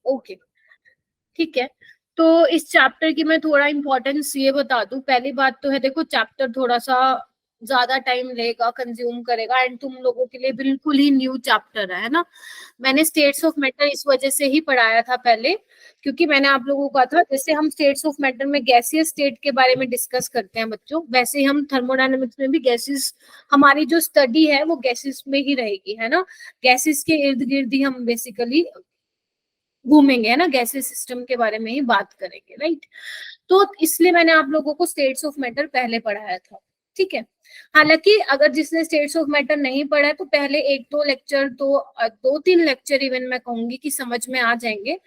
Okay, ठीक है। तो इस चैप्टर की मैं थोड़ा इम्पोर्टेंस ये बता दूं। पहली बात तो है, देखो चैप्टर थोड़ा सा ज्यादा टाइम लेगा, कंज्यूम करेगा, एंड तुम लोगों के लिए बिल्कुल ही न्यू चैप्टर है ना। मैंने स्टेट्स ऑफ मैटर इस वजह से ही पढ़ाया था पहले, क्योंकि मैंने आप लोगों को कहा था जैसे हम स्टेट्स ऑफ मैटर में गैसियस स्टेट के बारे में डिस्कस करते हैं बच्चों, वैसे ही हम थर्मोडायनेमिक्स में भी गैसेस, हमारी जो स्टडी है वो गैसेस में ही रहेगी, है ना। गैसेस के इर्द गिर्द ही हम बेसिकली घूमेंगे, है ना, गैसेस सिस्टम के बारे में ही बात करेंगे, राइट। तो इसलिए मैंने आप लोगों को स्टेट्स ऑफ मैटर पहले पढ़ाया था, ठीक है। हालांकि अगर जिसने स्टेट्स ऑफ मैटर नहीं पढ़ा है तो पहले एक दो लेक्चर तो, दो तीन लेक्चर इवन मैं कहूंगी कि समझ में आ जाएंगे,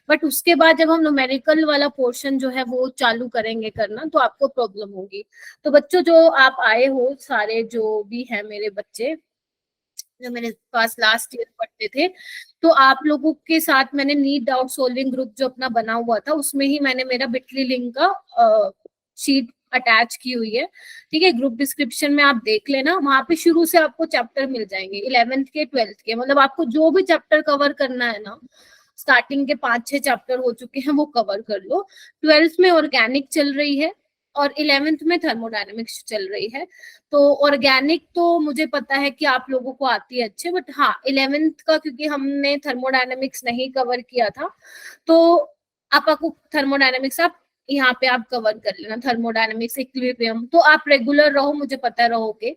बट उसके बाद जब हम न्यूमेरिकल वाला पोर्शन जो है वो चालू करेंगे करना तो आपको प्रॉब्लम होगी। तो बच्चों जो आप आए हो सारे, जो भी है मेरे बच्चे जो मेरे पास लास्ट ईयर पढ़ते थे, तो आप लोगों के साथ मैंने नीट डाउट सोल्विंग ग्रुप जो अपना बना हुआ था उसमें ही मैंने मेरा बिटली लिंक का शीट अटैच की हुई है, ठीक है। ग्रुप डिस्क्रिप्शन में आप देख लेना, वहां पे शुरू से आपको चैप्टर मिल जाएंगे 11th के 12th के, मतलब आपको जो भी चैप्टर कवर करना है ना, स्टार्टिंग के 5-6 चैप्टर हो चुके हैं वो कवर कर लो। 12th में ऑर्गेनिक चल रही है और 11th में थर्मोडायनेमिक्स चल रही है। तो ऑर्गेनिक तो मुझे पता है कि आप लोगों को आती है अच्छे, बट हाँ 11th का क्योंकि हमने थर्मोडायनेमिक्स नहीं कवर किया था, तो आपको थर्मोडायनेमिक्स आप यहाँ पे आप कवर कर लेना, थर्मोडायनेमिक्स इक्विलिब्रियम, तो आप रेगुलर रहो, मुझे पता रहोगे,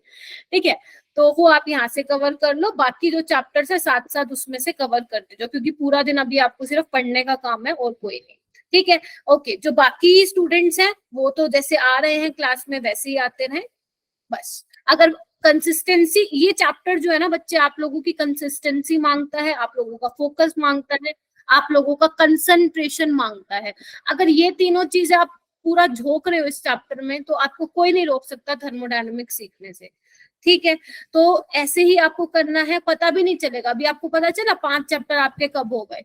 ठीक है। तो वो आप यहाँ से कवर कर लो, बाकी जो चैप्टर्स है साथ साथ उसमें से कवर करते जाओ, क्योंकि पूरा दिन अभी आपको सिर्फ पढ़ने का काम है और कोई नहीं, ठीक है। ओके, जो बाकी स्टूडेंट्स हैं वो तो जैसे आ रहे हैं क्लास में वैसे ही आते रहे बस। अगर कंसिस्टेंसी, ये चैप्टर जो है ना बच्चे, आप लोगों की कंसिस्टेंसी मांगता है, आप लोगों का फोकस मांगता है, आप लोगों का कंसंट्रेशन मांगता है। अगर ये तीनों चीजें आप पूरा झोंक रहे हो इस चैप्टर में तो आपको कोई नहीं रोक सकता थर्मोडायनेमिक्स सीखने से, ठीक है। तो ऐसे ही आपको करना है, पता भी नहीं चलेगा, अभी आपको पता चला 5 चैप्टर आपके कब हो गए,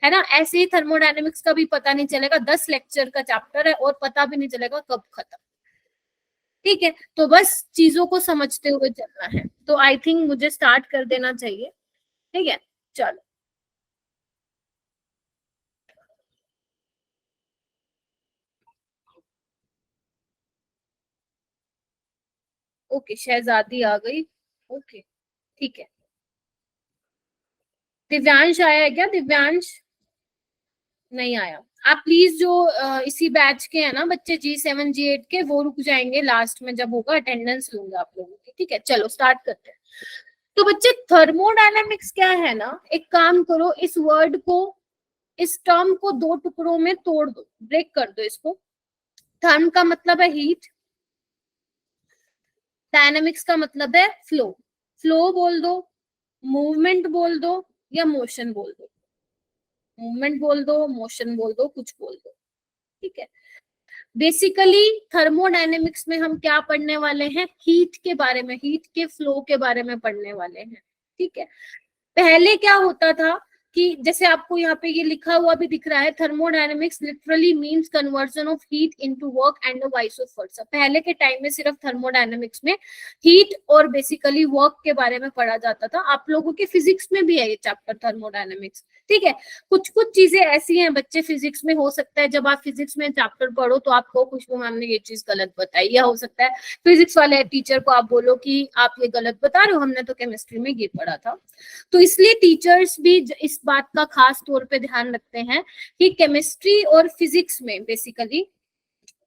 है ना। ऐसे ही थर्मोडायनेमिक्स का भी पता नहीं चलेगा, 10 लेक्चर का चैप्टर है और पता भी नहीं चलेगा कब खत्म, ठीक है। तो बस चीजों को समझते हुए चलना है, तो आई थिंक मुझे स्टार्ट कर देना चाहिए, ठीक है। चलो, ओके, शहजादी आ गई, ओके, ठीक है। दिव्यांश आया है क्या? दिव्यांश नहीं आया। आप प्लीज जो इसी बैच के हैं ना बच्चे, G7 G8 के, वो रुक जाएंगे, लास्ट में जब होगा अटेंडेंस लूंगा आप लोगों की, ठीक है। चलो स्टार्ट करते हैं। तो बच्चे थर्मोडायनेमिक्स क्या है ना, एक काम करो, इस वर्ड को, इस टर्म को दो टुकड़ों में तोड़ दो, ब्रेक कर दो इसको। थर्म का मतलब है हीट, डायनेमिक्स का मतलब है फ्लो। फ्लो बोल दो, मूवमेंट बोल दो, या मोशन बोल दो। मूवमेंट बोल दो, मोशन बोल दो, कुछ बोल दो, ठीक है। बेसिकली थर्मोडायनेमिक्स में हम क्या पढ़ने वाले हैं? हीट के बारे में, हीट के फ्लो के बारे में पढ़ने वाले हैं, ठीक है। पहले क्या होता था कि जैसे आपको यहाँ पे ये लिखा हुआ भी दिख रहा है, thermodynamics literally means conversion of heat into work and vice versa. पहले के टाइम में सिर्फ थर्मोडायनेमिक्स में हीट और बेसिकली वर्क के बारे में पढ़ा जाता था। आप लोगों के फिजिक्स में भी है ये चैप्टर थर्मोडायनेमिक्स, ठीक है। कुछ कुछ चीजें ऐसी हैं बच्चे, फिजिक्स में हो सकता है जब आप फिजिक्स में चैप्टर पढ़ो तो आपको खुशबू मैम ने ये चीज गलत बताई, या हो सकता है फिजिक्स वाले टीचर को आप बोलो कि आप ये गलत बता रहे हो, हमने तो केमिस्ट्री में ये पढ़ा था। तो इसलिए टीचर्स भी इस बात का खास तौर पे ध्यान रखते हैं कि केमिस्ट्री और फिजिक्स में बेसिकली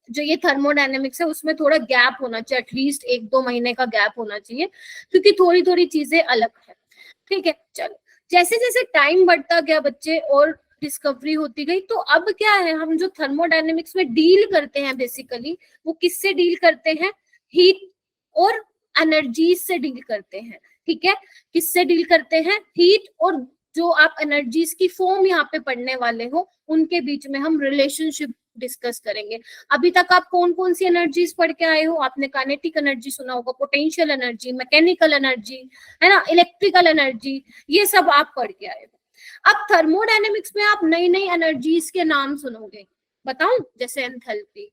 जो ये थर्मोडायनेमिक्स है उसमें थोड़ा गैप होना चाहिए, एटलीस्ट 1-2 महीने का गैप होना चाहिए, क्योंकि थोड़ी थोड़ी चीजें अलग है, ठीक है। चलो, जैसे जैसे टाइम बढ़ता गया बच्चे और डिस्कवरी होती गई, तो अब क्या है, हम जो थर्मोडायनेमिक्स में डील करते हैं बेसिकली, वो किससे डील करते हैं? हीट और एनर्जी से डील करते हैं, ठीक है। किससे डील करते हैं? हीट और जो आप एनर्जीज की फॉर्म यहाँ पे पढ़ने वाले हो उनके बीच में हम रिलेशनशिप डिस्कस करेंगे। अभी तक आप कौन कौन सी एनर्जीज पढ़ के आए हो? आपने काइनेटिक एनर्जी सुना होगा, पोटेंशियल एनर्जी, मैकेनिकल एनर्जी, है ना, इलेक्ट्रिकल एनर्जी, ये सब आप पढ़ के आए हो। अब थर्मोडायनेमिक्स में आप नई नई एनर्जीज के नाम सुनोगे, बताऊं? जैसे एंथैल्पी,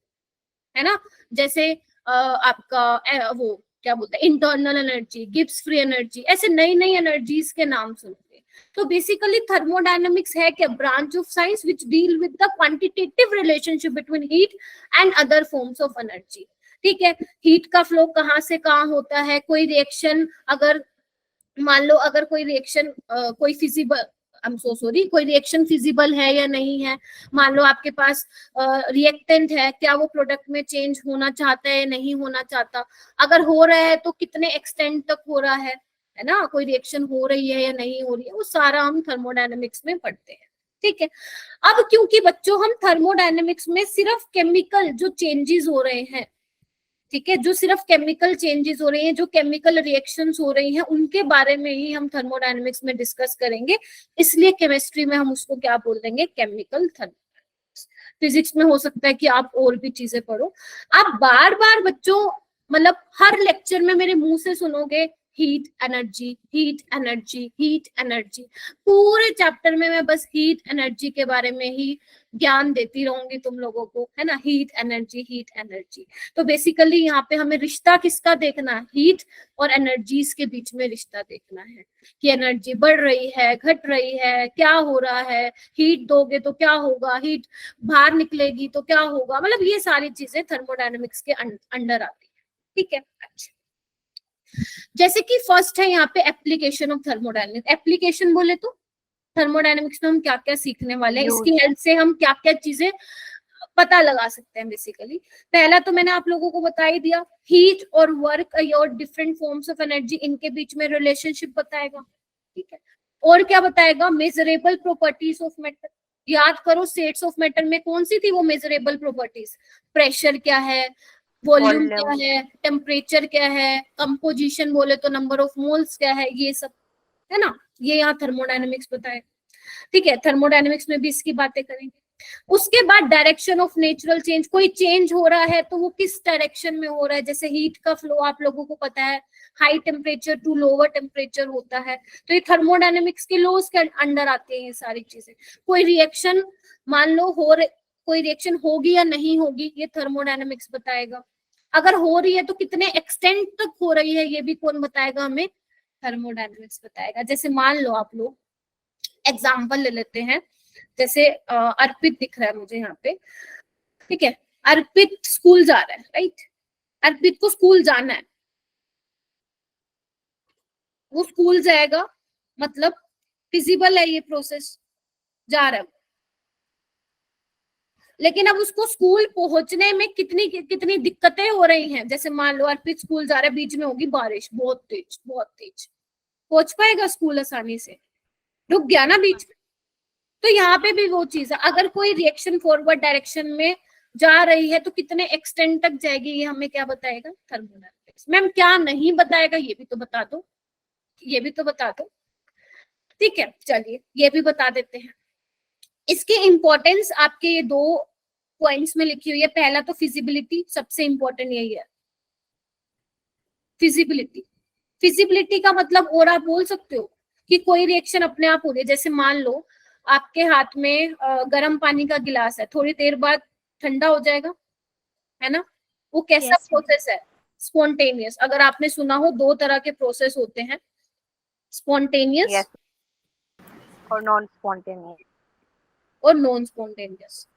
है ना, जैसे आपका वो क्या बोलते हैं, internal energy, Gibbs free energy, ऐसे नई नई एनर्जीज के नाम सुनोगे। तो बेसिकली थर्मोडायनेमिक्स है क्या? Branch of science which deal with the quantitative relationship between heat and other forms of energy. ठीक है, हीट का फ्लो कहाँ से कहाँ होता है, कोई रिएक्शन अगर मान लो अगर कोई रिएक्शन कोई feasible I am so sorry कोई रिएक्शन फिजिबल है या नहीं है, मान लो आपके पास रिएक्टेंट है, क्या वो प्रोडक्ट में चेंज होना चाहता है नहीं होना चाहता, अगर हो रहा है तो कितने एक्सटेंट तक हो रहा है ना, कोई रिएक्शन हो रही है या नहीं हो रही है, वो सारा हम थर्मोडायनेमिक्स में पढ़ते हैं। ठीक है, अब क्योंकि बच्चों हम थर्मोडायनेमिक्स में सिर्फ केमिकल जो चेंजेस हो रहे हैं, ठीक है, जो सिर्फ केमिकल चेंजेस हो रही हैं, जो केमिकल रिएक्शंस हो रही हैं, उनके बारे में ही हम थर्मोडायनेमिक्स में डिस्कस करेंगे, इसलिए केमिस्ट्री में हम उसको क्या बोल देंगे, केमिकल थर्मोडायनेमिक्स। फिजिक्स में हो सकता है कि आप और भी चीजें पढ़ो। आप बार बार बच्चों मतलब हर लेक्चर में मेरे मुंह से सुनोगे heat energy, heat energy, heat energy, पूरे चैप्टर में मैं बस हीट एनर्जी के बारे में ही ज्ञान देती रहूंगी तुम लोगों को, है ना, हीट एनर्जी, हीट एनर्जी। तो बेसिकली यहाँ पे हमें रिश्ता किसका देखना है, हीट और एनर्जीज के बीच में रिश्ता देखना है कि एनर्जी बढ़ रही है, घट रही है, क्या हो रहा है, हीट दोगे तो क्या होगा, हीट बाहर निकलेगी तो क्या होगा, मतलब ये सारी चीजें थर्मोडायनेमिक्स के अंडर आती है। ठीक है, अच्छा, जैसे कि फर्स्ट है यहाँ पे एप्लीकेशन ऑफ थर्मोडायनेमिक्स। एप्लीकेशन बोले तो थर्मोडायनेमिक्स में हम क्या क्या सीखने वाले हैं, इसकी हेल्प से हम क्या क्या चीजें पता लगा सकते हैं। बेसिकली पहला तो मैंने आप लोगों को बता ही दिया, हीट और वर्क और डिफरेंट फॉर्म्स ऑफ एनर्जी, इनके बीच में रिलेशनशिप बताएगा। ठीक है, और क्या बताएगा, मेजरेबल प्रॉपर्टीज ऑफ मैटर। याद करो स्टेट्स ऑफ मैटर में कौन सी थी वो मेजरेबल प्रॉपर्टीज, प्रेशर क्या है, वॉल्यूम क्या है, टेम्परेचर क्या है, कंपोजिशन बोले तो नंबर ऑफ मोल्स क्या है, ये सब है ना, ये यहाँ थर्मोडायनेमिक्स बताए। ठीक है, थर्मोडायनेमिक्स में भी इसकी बातें करेंगे। उसके बाद डायरेक्शन ऑफ नेचुरल चेंज, कोई चेंज हो रहा है तो वो किस डायरेक्शन में हो रहा है, जैसे हीट का फ्लो आप लोगों को पता है high temperature to lower temperature होता है, तो ये थर्मोडायनेमिक्स के लॉज के अंडर आते हैं ये सारी चीजें। कोई रिएक्शन मान लो कोई रिएक्शन होगी या नहीं होगी, ये थर्मोडायनेमिक्स बताएगा। अगर हो रही है तो कितने एक्सटेंट तक हो रही है, ये भी कौन बताएगा हमें, थर्मोडायनेमिक्स बताएगा। जैसे मान लो आप लोग एग्जाम्पल ले लेते हैं, जैसे अर्पित दिख रहा है मुझे यहाँ पे, ठीक है, अर्पित स्कूल जा रहा है, राइट, अर्पित को स्कूल जाना है, वो स्कूल जाएगा, मतलब फिजिबल है ये प्रोसेस, जा रहा है, लेकिन अब उसको स्कूल पहुंचने में कितनी कितनी दिक्कतें हो रही हैं। जैसे मान लो अर्पित स्कूल जा रहा है, बीच में होगी बारिश बहुत तेज, बहुत तेज, पहुंच पाएगा स्कूल आसानी से, रुक गया ना बीच में। तो यहाँ पे भी वो चीज है, अगर कोई रिएक्शन फॉरवर्ड डायरेक्शन में जा रही है तो कितने एक्सटेंट तक जाएगी, ये हमें क्या बताएगा, थर्मोडायनेमिक्स। मैम क्या नहीं बताएगा, ये भी तो बता दो, ये भी तो बता दो। ठीक है, चलिए ये भी बता देते हैं। इसकी इंपॉर्टेंस आपके ये 2 पॉइंट्स में लिखी हुई है। पहला तो फिजिबिलिटी, सबसे इंपॉर्टेंट यही है, फिजिबिलिटी। फिजिबिलिटी का मतलब और आप बोल सकते हो कि कोई रिएक्शन अपने आप हो रही है, जैसे मान लो आपके हाथ में गर्म पानी का गिलास है, थोड़ी देर बाद ठंडा हो जाएगा, है ना, वो कैसा प्रोसेस है, स्पॉन्टेनियस। अगर आपने सुना हो 2 तरह के प्रोसेस होते हैं, स्पॉन्टेनियस और नॉन स्पॉन्टेनियस, और नॉन स्पॉन्टेनियस।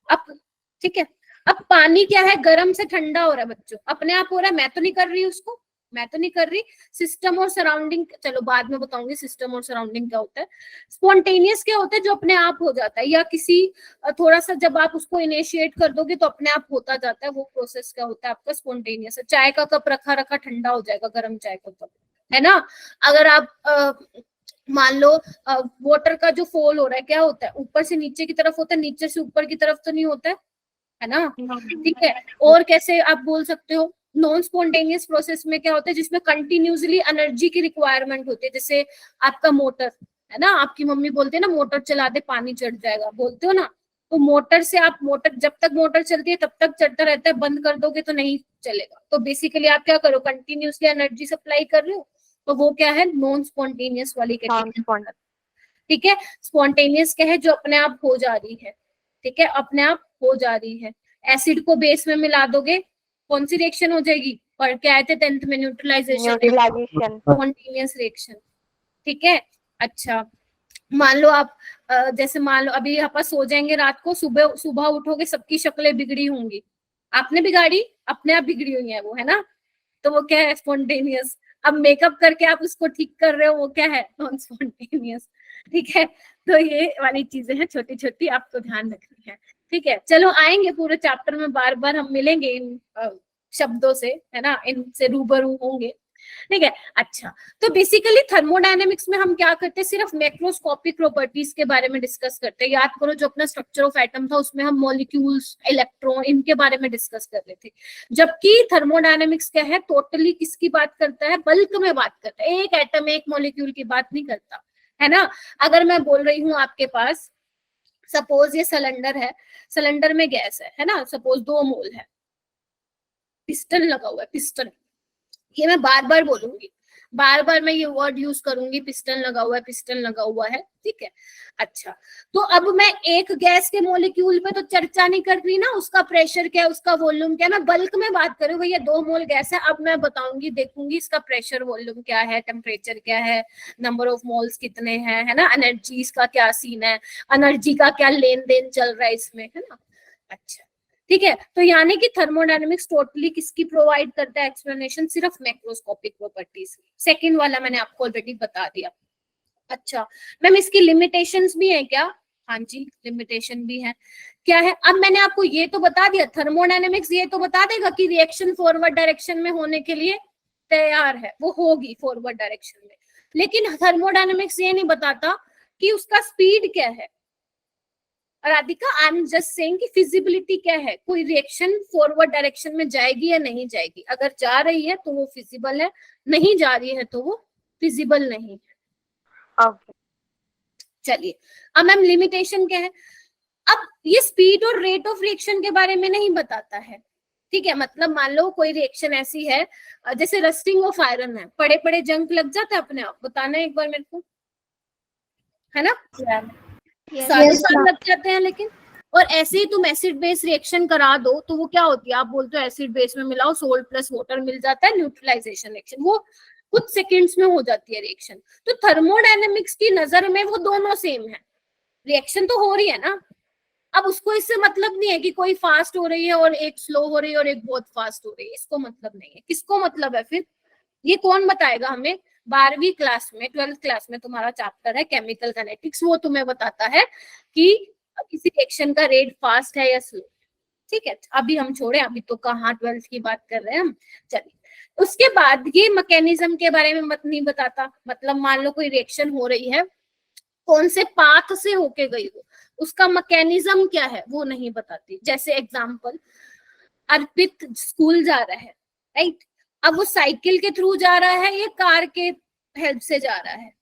अब ठीक है, अब पानी क्या है, गर्म से ठंडा हो रहा है बच्चों, अपने आप हो रहा है, मैं तो नहीं कर रही उसको, मैं तो नहीं कर रही। सिस्टम और सराउंडिंग, चलो बाद में बताऊंगी सिस्टम और सराउंडिंग क्या होता है। स्पॉन्टेनियस क्या होता है, जो अपने आप हो जाता है, या किसी थोड़ा सा जब आप उसको इनिशिएट कर दोगे तो अपने आप होता जाता है, वो प्रोसेस क्या होता है आपका, स्पॉन्टेनियस। चाय का कप रखा रखा ठंडा हो जाएगा, गर्म चाय का कप, है ना। अगर आप मान लो वाटर का जो फॉल हो रहा है, क्या होता है, ऊपर से नीचे की तरफ होता है, नीचे से ऊपर की तरफ तो नहीं होता है ना। ठीक है, और कैसे आप बोल सकते हो, नॉन स्पॉन्टेनियस प्रोसेस में क्या होता है, जिसमें कंटिन्यूसली एनर्जी की रिक्वायरमेंट होती है, जैसे आपका मोटर है ना, आपकी मम्मी बोलते हैं ना मोटर चला दे पानी चढ़ जाएगा, बोलते हो ना, तो मोटर से आप मोटर जब तक मोटर चलती है तब तक चढ़ता रहता है, बंद कर दोगे तो नहीं चलेगा। तो बेसिकली आप क्या करो, कंटिन्यूसली एनर्जी सप्लाई कर रहे हो, तो वो क्या है, नॉन स्पॉन्टेनियस वाली कैटेगरी। ठीक है, स्पॉन्टेनियस क्या है, जो अपने आप हो जा रही है, ठीक है, अपने आप हो जा रही है। एसिड को बेस में मिला दोगे, कौन सी रिएक्शन हो जाएगी, और क्या आए थे 10th में? Neutralisation, neutralisation, spontaneous reaction. ठीक है, अच्छा मान लो आप जैसे मान लो अभी आप सो जाएंगे रात को, सुबह सुबह उठोगे सबकी शक्लें बिगड़ी होंगी, आपने बिगाड़ी, अपने आप बिगड़ी हुई है वो, है ना, तो वो क्या है? स्पॉन्टेनियस। अब मेकअप करके आप उसको ठीक कर रहे हो, वो क्या है? Non spontaneous. ठीक है, तो ये वाली चीजें हैं छोटी छोटी, आपको ध्यान रखनी है। ठीक है, चलो आएंगे पूरे चैप्टर में, बार बार हम मिलेंगे इन शब्दों से, है ना, इनसे रूबरू होंगे। ठीक है, अच्छा तो बेसिकली थर्मोडायनेमिक्स में हम क्या करते हैं? सिर्फ मैक्रोस्कोपिक प्रॉपर्टीज के बारे में डिस्कस करते हैं। याद करो जो अपना स्ट्रक्चर ऑफ एटम था उसमें हम मॉलिक्यूल्स, इलेक्ट्रॉन, इनके बारे में डिस्कस कर रहे थे। जबकि थर्मोडायनेमिक्स क्या है? टोटली किसकी बात करता है? बल्क में बात करता है, एक एटम एक मॉलिक्यूल की बात नहीं करता, है ना। अगर मैं बोल रही हूँ आपके पास, सपोज ये सिलेंडर है, सिलेंडर में गैस है ना, सपोज 2 मोल है, पिस्टन लगा हुआ है, पिस्टन, ये मैं बार बार बोलूंगी, बार बार मैं ये वर्ड यूज करूंगी, पिस्टन लगा हुआ है, पिस्टन लगा हुआ है। ठीक है, अच्छा तो अब मैं एक गैस के मॉलिक्यूल पे तो चर्चा नहीं कर रही ना, उसका प्रेशर क्या है, उसका वॉल्यूम क्या है, मैं बल्क में बात कर रही हूँ। भैया 2 मोल गैस है, अब मैं बताऊंगी, देखूंगी इसका प्रेशर वॉल्यूम क्या है, टेम्परेचर क्या है, नंबर ऑफ मोल्स कितने हैं, है ना, एनर्जीज का क्या सीन है, एनर्जी का क्या लेन देन चल रहा है इसमें, है ना। अच्छा ठीक है, तो यानी कि थर्मोडायनेमिक्स टोटली किसकी प्रोवाइड करता है एक्सप्लेनेशन? सिर्फ मैक्रोस्कोपिक प्रॉपर्टीज। सेकंड वाला मैंने आपको ऑलरेडी बता दिया। अच्छा मैम इसकी लिमिटेशंस भी है क्या? हाँ जी लिमिटेशन भी है। क्या है? अब मैंने आपको ये तो बता दिया, थर्मोडायनेमिक्स ये तो बता देगा कि रिएक्शन फॉरवर्ड डायरेक्शन में होने के लिए तैयार है, वो होगी फॉरवर्ड डायरेक्शन में, लेकिन थर्मोडायनेमिक्स ये नहीं बताता कि उसका स्पीड क्या है। Radhika I am just saying कि फिजिबिलिटी क्या है, कोई रिएक्शन फॉरवर्ड डायरेक्शन में जाएगी या नहीं जाएगी, अगर जा रही है तो वो फिजिबल है, नहीं जा रही है तो वो फिजिबल नहीं है। ओके, चलिए अब मैम लिमिटेशन क्या है? अब ये स्पीड और रेट ऑफ रिएक्शन के बारे में नहीं बताता है। ठीक है, मतलब मान लो कोई रिएक्शन ऐसी है जैसे रस्टिंग ऑफ आयरन है, पड़े पड़े जंग लग जाता है अपने आप, बताना एक बार मेरे को, है ना, सालों साल लग जाते हैं, लेकिन और ऐसे ही तुम एसिड बेस रिएक्शन करा दो तो वो क्या होती है? आप बोलते हो एसिड बेस में मिलाओ, सोल्ट प्लस वाटर मिल जाता है, न्यूट्रलाइजेशन रिएक्शन, वो कुछ सेकंड्स में हो जाती है रिएक्शन। तो थर्मोडायनेमिक्स की नजर में वो दोनों सेम है, रिएक्शन तो हो रही है ना। अब उसको इससे मतलब नहीं है कि कोई फास्ट हो रही है और एक स्लो हो रही है और एक बहुत फास्ट हो रही है, इसको मतलब नहीं है। किसको मतलब है फिर? ये कौन बताएगा हमें? 12वीं क्लास में, 12th क्लास में तुम्हारा चैप्टर है केमिकल काइनेटिक्स, वो तुम्हें बताता है कि किसी रिएक्शन का रेट फास्ट है या स्लो। ठीक है, अभी हम छोड़े, अभी तो कहाँ 12th की बात कर रहे हैं हम। चलिए उसके बाद ये मैकेनिज्म के बारे में मत नहीं बताता, मतलब मान लो कोई रिएक्शन हो रही है, कौन से पाथ से होके गई हो, उसका मैकेनिज्म क्या है वो नहीं बताती। जैसे एग्जांपल, अर्पित स्कूल जा रहा है, राइट, अब वो साइकिल के थ्रू जा रहा है या कार के हेल्प से जा रहा है,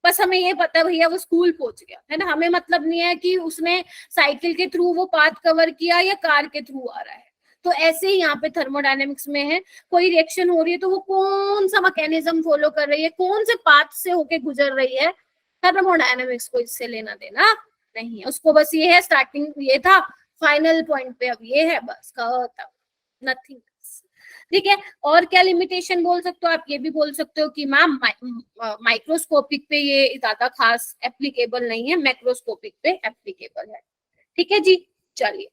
बस हमें ये पता है भैया वो स्कूल पहुंच गया, है ना, हमें मतलब नहीं है कि उसने साइकिल के थ्रू वो पाथ कवर किया या कार के थ्रू आ रहा है। तो ऐसे ही यहाँ पे थर्मोडायनेमिक्स में है, कोई रिएक्शन हो रही है तो वो कौन सा मैकेनिज्म फॉलो कर रही है, कौन से पाथ से होके गुजर रही है, थर्मोडायनेमिक्स को इससे लेना देना नहीं है उसको, बस ये है स्टार्टिंग ये था, फाइनल पॉइंट पे अब ये है, बस खत्म, नथिंग। ठीक है, और क्या लिमिटेशन बोल सकते हो आप? ये भी बोल सकते हो कि मैम माइक्रोस्कोपिक पे ये ज्यादा खास एप्लीकेबल नहीं है, मैक्रोस्कोपिक पे एप्लीकेबल है। ठीक है जी, चलिए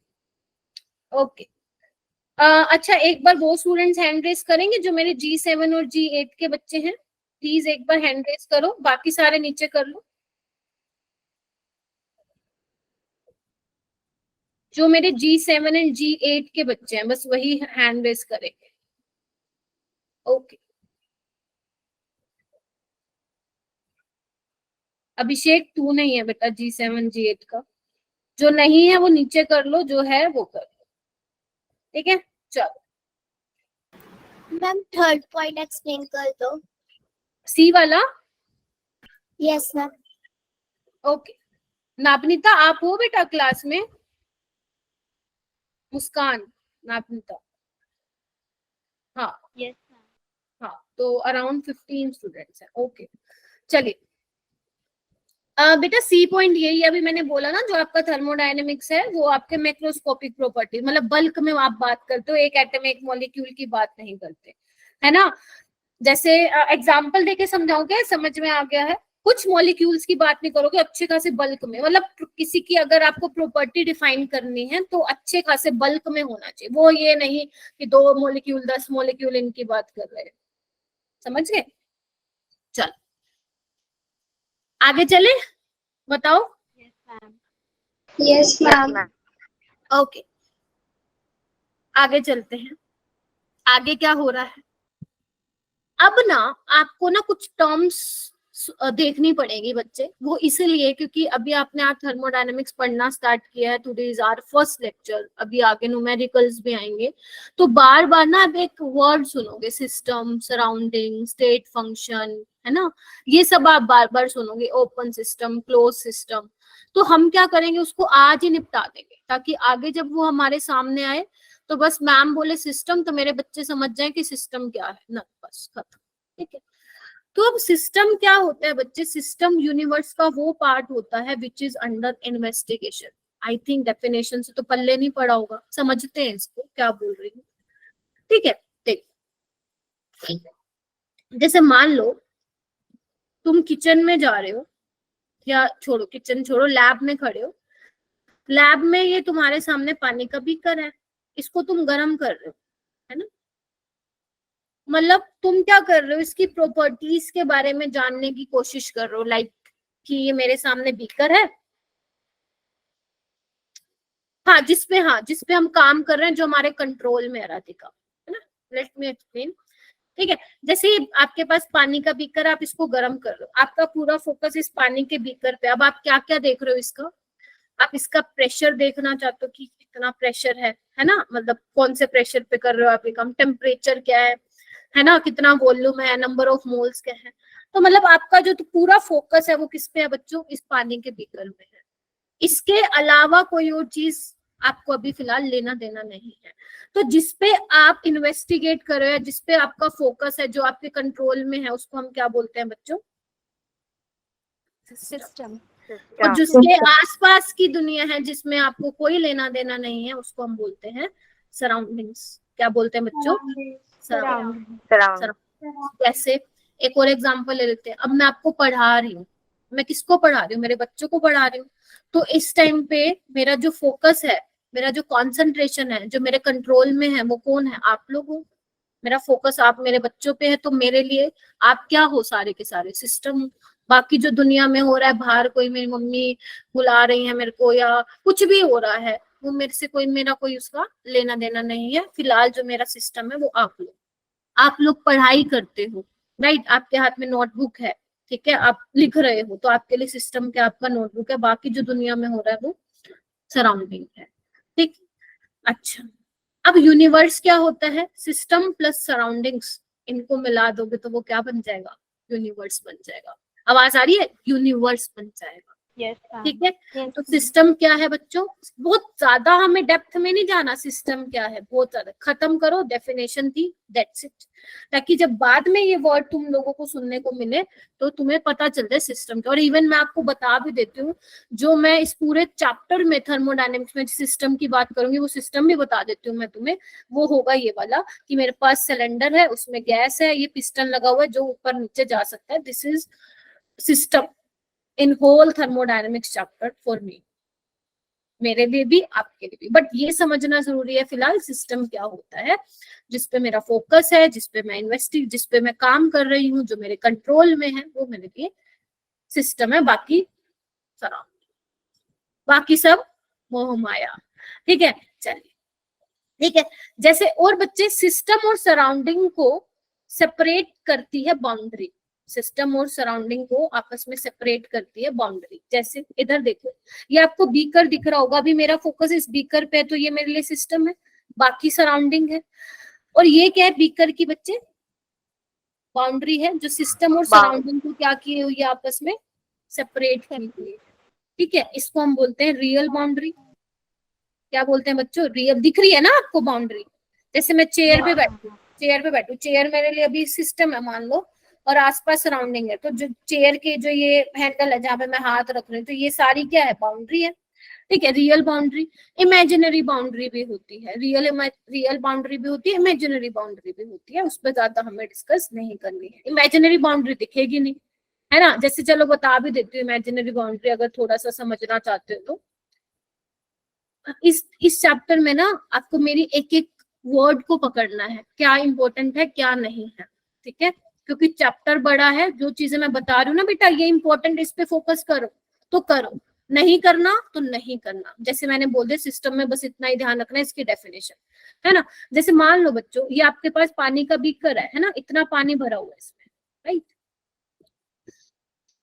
ओके। अच्छा एक बार वो स्टूडेंट्स हैंड रेस करेंगे जो मेरे G7 और G8 के बच्चे हैं, प्लीज एक बार हैंड रेस करो, बाकी सारे नीचे कर लो। जो मेरे G7 एंड G8 के बच्चे हैं बस वही हैंड रेस करेंगे। ओके अभिषेक तू नहीं है बेटा G7 G8 का, जो नहीं है वो नीचे कर लो, जो है वो कर लो। ठीक है चलो, मैम थर्ड पॉइंट एक्सप्लेन कर दो। सी वाला। Yes ma'am. ओके, नापनीता आप हो बेटा क्लास में? मुस्कान, नापनीता, हाँ यस मैम। हाँ, तो अराउंड 15 स्टूडेंट्स हैं। ओके चलिए बेटा सी पॉइंट यही है, अभी मैंने बोला ना, जो आपका थर्मोडायनेमिक्स है वो आपके मैक्रोस्कोपिक प्रॉपर्टी, मतलब बल्क में आप बात करते हो, एक एटम एक मॉलिक्यूल की बात नहीं करते, है ना। जैसे एग्जांपल देके समझाओगे, समझ में आ गया है। कुछ मॉलिक्यूल्स की बात नहीं करोगे, अच्छे खासे बल्क में, मतलब किसी की अगर आपको प्रॉपर्टी डिफाइन करनी है तो अच्छे खासे बल्क में होना चाहिए, वो ये नहीं कि 2 मॉलिक्यूल 10 मॉलिक्यूल इनकी बात कर रहे हैं। समझ गए? चल आगे चले, बताओ। Yes, ma'am. Yes, Yes, ma'am. ma'am. Okay, आगे चलते हैं। आगे क्या हो रहा है, अब ना आपको ना कुछ टर्म्स देखनी पड़ेगी बच्चे, वो इसलिए क्योंकि अभी आपने आप थर्मोडायनेमिक्स पढ़ना स्टार्ट किया है, today is our first lecture, अभी आगे न्यूमेरिकल्स भी आएंगे, तो बार बार ना अब एक वर्ड सुनोगे, सिस्टम, सराउंडिंग, स्टेट फंक्शन, है ना, ये सब आप बार बार सुनोगे, ओपन सिस्टम, क्लोज सिस्टम। तो हम क्या करेंगे, उसको आज ही निपटा देंगे, ताकि आगे जब वो हमारे सामने आए तो बस मैम बोले सिस्टम तो मेरे बच्चे समझ जाए कि सिस्टम क्या है ना, बस खत्म। ठीक है, तो अब सिस्टम क्या होता है बच्चे, सिस्टम यूनिवर्स का वो पार्ट होता है which is under investigation. I think definition से तो पल्ले नहीं पड़ा होगा, समझते हैं इसको क्या बोल रही हूँ। ठीक है, देख, जैसे मान लो तुम किचन में जा रहे हो, या छोड़ो किचन छोड़ो, लैब में खड़े हो, लैब में ये तुम्हारे सामने पानी का बीकर है, इसको तुम गर्म कर रहे हो, है ना, मतलब तुम क्या कर रहे हो, इसकी प्रॉपर्टीज के बारे में जानने की कोशिश कर रहे हो, लाइक कि ये मेरे सामने बीकर है, हाँ जिसपे हम काम कर रहे हैं, जो हमारे कंट्रोल में है, राधिका, है ना। Let me explain. ठीक है, जैसे आपके पास पानी का बीकर, आप इसको गर्म कर रहे हो, आपका पूरा फोकस इस पानी के बीकर पे, अब आप क्या क्या देख रहे हो इसका, आप इसका प्रेशर देखना चाहते हो कि कितना प्रेशर है ना, मतलब कौन से प्रेशर पे कर रहे हो आप ये काम, टेम्परेचर क्या है ना, कितना वॉल्यूम है, नंबर ऑफ मोल्स क्या है। तो मतलब आपका जो तो पूरा फोकस है वो किस पे है बच्चों, इस पानी के बीकर में है। इसके अलावा कोई और चीज आपको अभी फिलहाल लेना देना नहीं है। तो जिसपे आप इन्वेस्टिगेट कर रहे हो, जिसपे आपका फोकस है, जो आपके कंट्रोल में है, उसको हम क्या बोलते हैं बच्चों, System. और जिसके आसपास की दुनिया है, जिसमें आपको कोई लेना देना नहीं है, उसको हम बोलते हैं सराउंडिंग्स। क्या बोलते हैं बच्चों, Surround. जैसे एक और एग्जांपल ले लेते हैं, अब मैं आपको पढ़ा रही हूँ, मैं किसको पढ़ा रही हूँ, मेरे बच्चों को पढ़ा रही हूँ, तो इस टाइम पे मेरा जो फोकस है, मेरा जो कंसंट्रेशन है, जो मेरे कंट्रोल में है, वो कौन है, आप लोग हो। मेरा फोकस आप मेरे बच्चों पे है, तो मेरे लिए आप क्या हो, सारे के सारे सिस्टम। बाकी जो दुनिया में हो रहा है बाहर, कोई मेरी मम्मी बुला रही है मेरे को, या कुछ भी हो रहा है, वो मेरे से कोई, मेरा कोई उसका लेना देना नहीं है। फिलहाल जो मेरा सिस्टम है वो आप लोग पढ़ाई करते हो, राइट, आपके हाथ में नोटबुक है, ठीक है, आप लिख रहे हो, तो आपके लिए सिस्टम क्या, आपका नोटबुक है, बाकी जो दुनिया में हो रहा है वो सराउंडिंग है। ठीक, अच्छा, अब यूनिवर्स क्या होता है, सिस्टम प्लस सराउंडिंग्स, इनको मिला दोगे तो वो क्या बन जाएगा, यूनिवर्स बन जाएगा। आवाज आ रही है, यूनिवर्स बन जाएगा। Yes, ma'am. ठीक है, तो सिस्टम क्या है बच्चों, बहुत ज्यादा हमें डेप्थ में नहीं जाना, सिस्टम क्या है बहुत ज्यादा, खत्म करो, डेफिनेशन थी, दैट्स इट, ताकि जब बाद में ये वर्ड तुम लोगों को सुनने को मिले तो तुम्हें पता चल जाए सिस्टम क्या। और इवन मैं आपको बता भी देती हूँ, जो मैं इस पूरे चैप्टर में थर्मोडायनेमिक्स में सिस्टम की बात करूंगी, वो सिस्टम भी बता देती हूँ मैं तुम्हें, वो होगा ये वाला कि मेरे पास सिलेंडर है, उसमें गैस है, ये पिस्टन लगा हुआ है जो ऊपर नीचे जा सकता है, this is system in whole thermodynamics chapter for me, मेरे लिए भी आपके लिए भी। बट ये समझना जरूरी है फिलहाल सिस्टम क्या होता है, जिसपे मेरा फोकस है, जिसपे मैं जिसपे मैं काम कर रही हूँ, जो मेरे कंट्रोल में है, वो मेरे लिए सिस्टम है। बाकी बाकी सब मोह माया। ठीक है, चलिए, ठीक है, जैसे और बच्चे, सिस्टम और सराउंडिंग को सेपरेट करती है बाउंड्री, सिस्टम और सराउंडिंग को आपस में सेपरेट करती है बाउंड्री। जैसे इधर देखो, ये आपको बीकर दिख रहा होगा, अभी मेरा फोकस इस बीकर पे है, तो ये मेरे लिए सिस्टम है, बाकी सराउंडिंग है। और ये क्या है, बीकर की बच्चे बाउंड्री है, जो सिस्टम और सराउंडिंग को क्या किए हुई है, आपस में सेपरेट की हुई है। ठीक है, इसको हम बोलते हैं रियल बाउंड्री। क्या बोलते हैं बच्चों, रियल, दिख रही है ना आपको बाउंड्री। जैसे मैं चेयर पे बैठू, चेयर मेरे लिए अभी सिस्टम है मान लो, और आसपास सराउंडिंग है, तो जो चेयर के जो ये हैंडल है जहाँ पे मैं हाथ रख रही हूँ, तो ये सारी क्या है, बाउंड्री है। ठीक है, रियल बाउंड्री, इमेजिनरी बाउंड्री भी होती है, रियल बाउंड्री भी होती है, इमेजिनरी बाउंड्री भी होती है, उस पर ज्यादा हमें डिस्कस नहीं करनी है। इमेजिनरी बाउंड्री दिखेगी नहीं, है ना। जैसे चलो बता भी देती हूँ इमेजिनरी बाउंड्री, अगर थोड़ा सा समझना चाहते हो तो। इस चैप्टर में ना आपको मेरी एक एक वर्ड को पकड़ना है, क्या इंपॉर्टेंट है क्या नहीं है, ठीक है। क्योंकि चैप्टर बड़ा है, जो चीजें मैं बता रही हूँ ना बेटा ये इंपॉर्टेंट, इस पे फोकस करो तो करो, नहीं करना तो नहीं करना। जैसे मैंने बोल दिया सिस्टम में बस इतना ही ध्यान रखना है, इसकी डेफिनेशन, है ना। जैसे मान लो बच्चों ये आपके पास पानी का बीकर है ना, इतना पानी भरा हुआ है इसमें, राइट।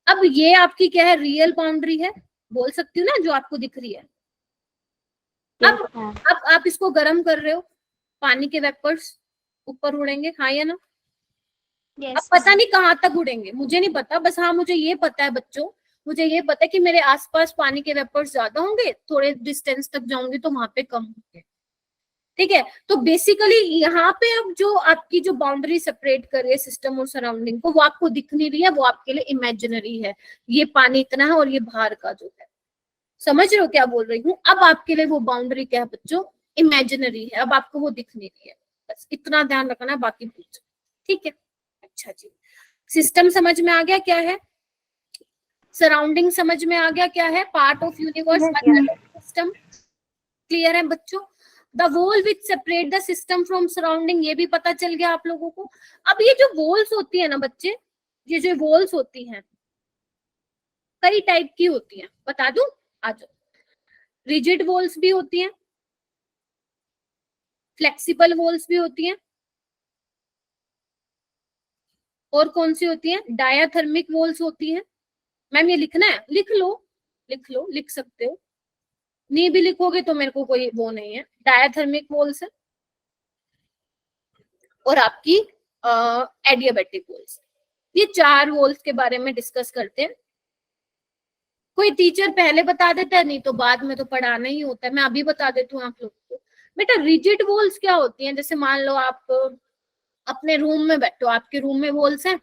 अब ये आपकी क्या है, रियल बाउंड्री है, बोल सकती हूँ ना, जो आपको दिख रही है। अब आप इसको गर्म कर रहे हो, पानी के वेपर्स ऊपर उड़ेंगे, हाँ या ना। yes, अब पता नहीं कहाँ तक उड़ेंगे, मुझे नहीं पता, बस हाँ मुझे ये पता है बच्चों, मुझे ये पता है कि मेरे आसपास पानी के वेपर्स ज्यादा होंगे, थोड़े डिस्टेंस तक जाऊंगी तो वहां पे कम होंगे। ठीक है, तो बेसिकली यहाँ पे अब जो आपकी जो बाउंड्री सेपरेट कर रही है सिस्टम और सराउंडिंग को, वो आपको दिख नहीं रही है, वो आपके लिए इमेजिनरी है। ये पानी इतना है और ये बाहर का जो है, समझ रहे हो क्या बोल रही हूँ। अब आपके लिए वो बाउंड्री क्या है बच्चों, इमेजिनरी है, अब आपको वो दिख नहीं रही है, बस इतना ध्यान रखना है, बाकी पूछो। ठीक है, अच्छा जी, सिस्टम समझ में आ गया क्या है, सराउंडिंग समझ में आ गया क्या है, part of universe system, clear है बच्चों। The wall which separate the system from surrounding, ये भी पता चल गया आप लोगों को। अब ये जो वॉल्स होती है ना बच्चे, ये जो वॉल्स होती हैं कई टाइप की होती हैं, बता दूं, आ जाओ। रिजिड वॉल्स भी होती हैं, फ्लेक्सिबल वॉल्स भी होती हैं, और कौन सी होती है, डायाथर्मिक वॉल्स होती हैं। मैम ये लिखना है, लिख लो, लिख लो, लिख सकते हो, नहीं भी लिखोगे तो मेरे को कोई वो नहीं है। डायाथर्मिक वॉल्स है और आपकी एडियाबैटिक वॉल्स, ये चार वॉल्स के बारे में डिस्कस करते हैं। कोई टीचर पहले बता देता है, नहीं तो बाद में तो पढ़ाना ही होता है, मैं अभी बता देती हूँ आप लोगों को। बेटा रिजिड वॉल्स क्या होती हैं, जैसे मान लो आप अपने रूम में बैठो, आपके रूम में वॉल्स है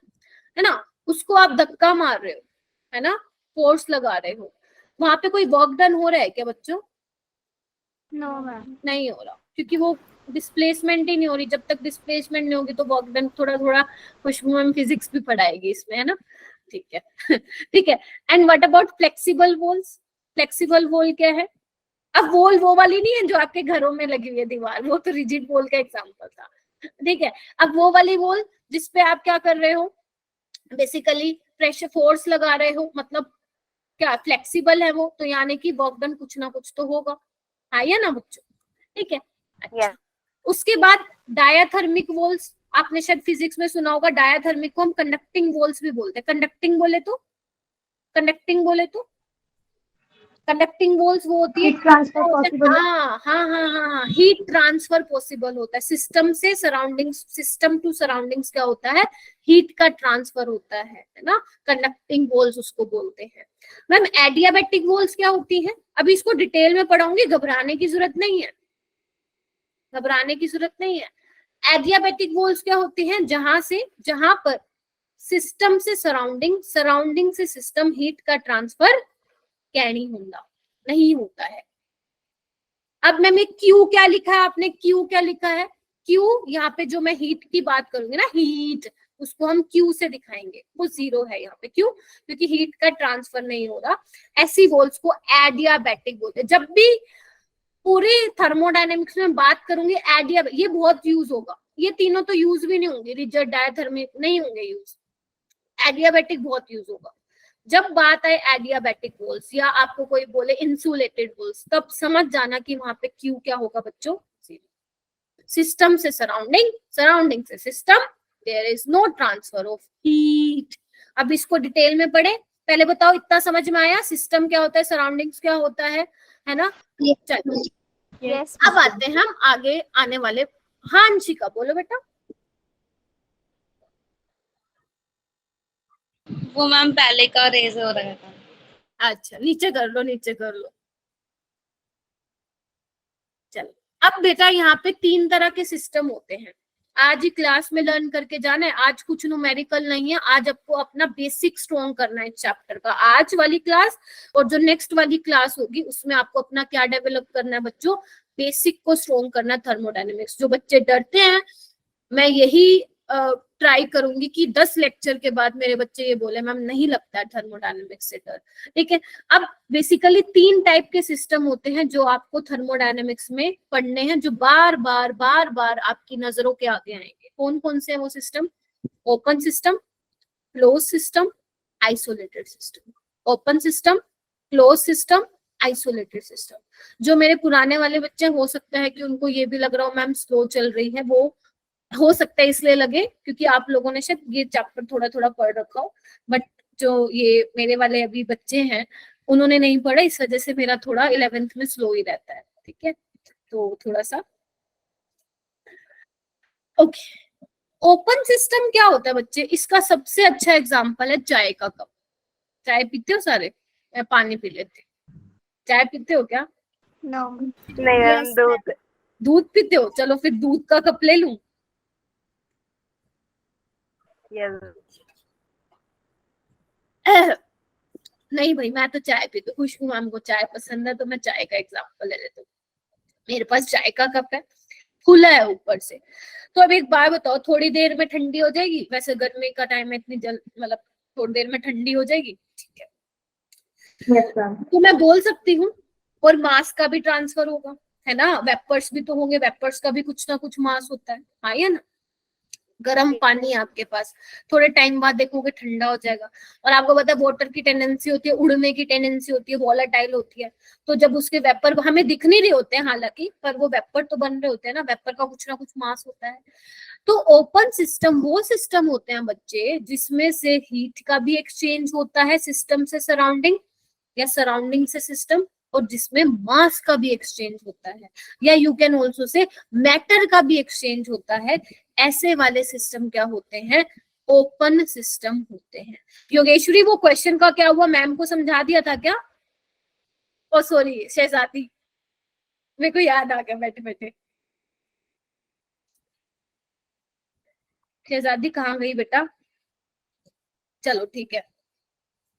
ना, उसको आप धक्का मार रहे हो, है ना, फोर्स लगा रहे हो, वहां पे कोई वर्क डन हो रहा है क्या बच्चों, नो मैम, नहीं हो रहा, क्योंकि वो डिस्प्लेसमेंट ही नहीं हो रही। जब तक डिस्प्लेसमेंट नहीं होगी तो वर्क डन, थोड़ा थोड़ा खुशबू में फिजिक्स भी पढ़ाएगी इसमें, है ना, ठीक है। ठीक है, and what about flexible walls, flexible wall क्या है, अब वॉल वो वाली नहीं है जो आपके घरों में लगी हुई है दीवार, वो तो रिजिड वॉल का एग्जांपल था, ठीक है। अब वो वाली वॉल जिसपे आप क्या कर रहे हो, बेसिकली प्रेशर फोर्स लगा रहे हो, मतलब क्या फ्लेक्सिबल है वो, तो यानी कि वर्क डन कुछ ना कुछ तो होगा, है या ना बच्चों, ठीक है। अच्छा, उसके बाद डायाथर्मिक वॉल्स, आपने शायद फिजिक्स में सुना होगा, डायाथर्मिक को हम कंडक्टिंग वॉल्स भी बोलते हैं। कंडक्टिंग बोले तो, कंडक्टिंग बोले तो, कंडक्टिंग वॉल्स वो होती है, हीट ट्रांसफर पॉसिबल, हाँ हाँ हाँ हाँ, हीट ट्रांसफर पॉसिबल होता है सिस्टम से सराउंडिंग्स, सिस्टम टू सराउंडिंग्स क्या होता है, हीट का ट्रांसफर होता है ना, कंडक्टिंग वॉल्स उसको बोलते हैं। मैम एडियाबैटिक वॉल्स क्या होती हैं, अभी इसको डिटेल में पढ़ाऊंगी, घबराने की जरूरत नहीं है, घबराने की जरूरत नहीं है। एडियाबैटिक वॉल्स क्या होती हैं, जहां पर सिस्टम से सराउंडिंग, सराउंडिंग से सिस्टम हीट का ट्रांसफर नहीं होता है। अब मैंने क्यू क्या लिखा है, आपने क्यू क्या लिखा है, क्यू यहाँ पे जो मैं हीट की बात करूंगी ना, हीट, उसको हम क्यू से दिखाएंगे, वो जीरो है यहाँ पे, क्यों, क्योंकि हीट का ट्रांसफर नहीं हो रहा। ऐसी वॉल्स को एडियाबैटिक बोलते हैं। जब भी पूरे थर्मोडायनेमिक्स में बात करूंगी एडिया, ये बहुत यूज होगा, ये तीनों तो यूज भी नहीं होंगे, रिजिड डायथर्मिक नहीं होंगे यूज, एडियाबैटिक बहुत यूज होगा। जब बात आए एडियाबैटिक वॉल्स या आपको कोई बोले इंसुलेटेड वॉल्स, तब समझ जाना कि वहां पे क्यू क्या होगा बच्चों, सिस्टम से सराउंडिंग, सराउंडिंग से system, there is no transfer of heat. अब इसको डिटेल में पढ़े, पहले बताओ इतना समझ में आया, सिस्टम क्या होता है, सराउंडिंग्स क्या होता है ना। चलो यस, अब आते हैं हम आगे आने वाले, हाँ अंशिका बोलो बेटा। वो मैम पहले का रेज हो रहा था। अच्छा नीचे कर लो, नीचे कर लो, चलो। अब बेटा यहाँ पे तीन तरह के सिस्टम होते हैं, आज ही क्लास में लर्न करके जाना है, आज कुछ न्यूमेरिकल नहीं है, आज आपको अपना बेसिक स्ट्रॉन्ग करना है इस चैप्टर का। आज वाली क्लास और जो नेक्स्ट वाली क्लास होगी उसमें आपको अपना क्या डेवलप करना है बच्चों, बेसिक को स्ट्रॉन्ग करना है थर्मोडायनेमिक्स। जो बच्चे डरते हैं, मैं यही ट्राई करूंगी कि 10 लेक्चर के बाद मेरे बच्चे ये बोले मैम नहीं लगता है थर्मोडायनेमिक्स से डर। ठीक है, अब बेसिकली 3 टाइप के सिस्टम होते हैं जो आपको थर्मोडायनेमिक्स में पढ़ने हैं, जो बार बार आपकी नजरों के आगे आएंगे। कौन कौन से हैं वो system? Open system, close system, isolated system. Open system, close system, isolated system. जो मेरे पुराने वाले बच्चे, हो सकता है कि उनको ये भी लग रहा हो मैम स्लो चल रही है, वो हो सकता है इसलिए लगे क्योंकि आप लोगों ने शायद ये चैप्टर थोड़ा थोड़ा पढ़ रखा हो, बट जो ये मेरे वाले अभी बच्चे हैं उन्होंने नहीं पढ़ा, इस वजह से मेरा थोड़ा 11th में स्लो ही रहता है। ठीक है, तो थोड़ा सा ओके। ओपन सिस्टम क्या होता है बच्चे? इसका सबसे अच्छा एग्जांपल है चाय का कप। चाय पीते हो सारे? मैं पानी पी लेती हूँ। चाय पीते हो क्या? No. नहीं मैम, Yes, दूध। दूध पीते हो? चलो फिर दूध का कप ले लूं। यस। नहीं भाई, मैं तो चाय पीती हूँ। खुशबू मैम को चाय पसंद है तो मैं चाय का एग्जांपल ले लेती हूँ। मेरे पास चाय का कप है, खुला है ऊपर से। तो अब एक बात बताओ, थोड़ी देर में ठंडी हो जाएगी? वैसे गर्मी का टाइम है, इतनी जल्द मतलब थोड़ी देर में ठंडी हो जाएगी। ठीक है, यस मैम। तो मैं बोल सकती हूँ, और मास का भी ट्रांसफर होगा, है ना? वेपर्स भी तो होंगे, वेपर्स का भी कुछ ना कुछ मास होता है, हाँ या ना? गर्म पानी है आपके पास, थोड़े टाइम बाद देखोगे ठंडा हो जाएगा। और आपको पता है वाटर की टेंडेंसी होती है, उड़ने की टेंडेंसी होती है, वॉलेटाइल होती है। तो जब उसके वेपर हमें दिख नहीं रहे होते हैं हालांकि, पर वो वेपर तो बन रहे होते हैं ना, वेपर का कुछ ना कुछ मास होता है। तो ओपन सिस्टम वो सिस्टम होते हैं बच्चे जिसमें से हीट का भी एक्सचेंज होता है सिस्टम से सराउंडिंग, या सराउंडिंग से सिस्टम, और जिसमें मास का भी एक्सचेंज होता है, या यू कैन ऑल्सो से मैटर का भी एक्सचेंज होता है। ऐसे वाले सिस्टम क्या होते हैं? ओपन सिस्टम होते हैं। योगेश्वरी, वो क्वेश्चन का क्या हुआ? मैम को समझा दिया था क्या? ओ सॉरी शहजादी, मेरे को याद आ गया बैठे बैठे। शहजादी कहाँ गई बेटा? चलो ठीक है,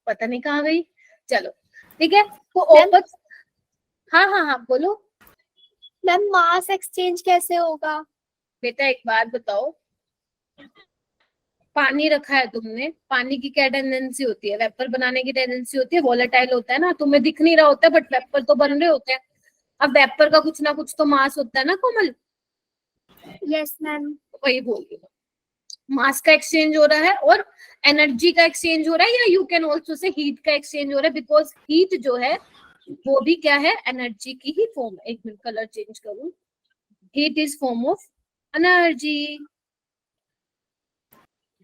पता नहीं कहाँ गई। चलो ठीक है, तो ओपन, हाँ हाँ हाँ बोलो मैम मास एक्सचेंज कैसे होगा? बेटा। एक बात बताओ, पानी रखा है तुमने, पानी की क्या टेंडेंसी होती है? वेपर बनाने की टेंडेंसी होती है, वॉलेटाइल होता है ना, तुम्हें दिख नहीं रहा होता है बट वेपर तो बन रहे होते हैं। अब वेपर का कुछ ना कुछ तो मास होता है ना कोमल? Yes ma'am. वही बोल रही हूँ, मास का एक्सचेंज हो रहा है और एनर्जी का एक्सचेंज हो रहा है, या यू कैन ऑल्सो से हीट का एक्सचेंज हो रहा है, बिकॉज हीट जो है वो भी क्या है? एनर्जी की ही फॉर्म है। एक मिनट कलर चेंज करूं, heat is form of energy.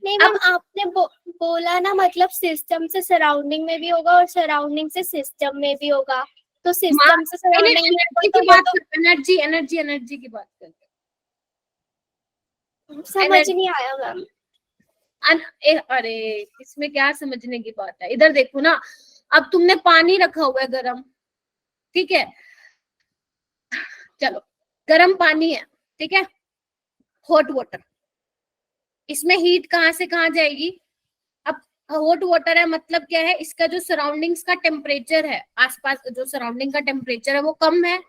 नहीं मैम, आपने बोला ना, मतलब सिस्टम से सराउंडिंग में भी होगा और सराउंडिंग से सिस्टम में भी होगा। तो सिस्टम से सराउंडिंग एनर्जी की बात कर, एनर्जी एनर्जी एनर्जी की बात करते समझ नहीं आया मैम। अरे इसमें क्या समझने की बात है? इधर देखो ना, अब तुमने पानी रखा हुआ है गरम, ठीक है, चलो गरम पानी है, ठीक है, हॉट वाटर, इसमें हीट कहाँ से कहाँ जाएगी? अब हॉट वाटर है मतलब क्या है? इसका जो सराउंडिंग्स का टेम्परेचर है, आसपास जो सराउंडिंग का टेम्परेचर है वो कम है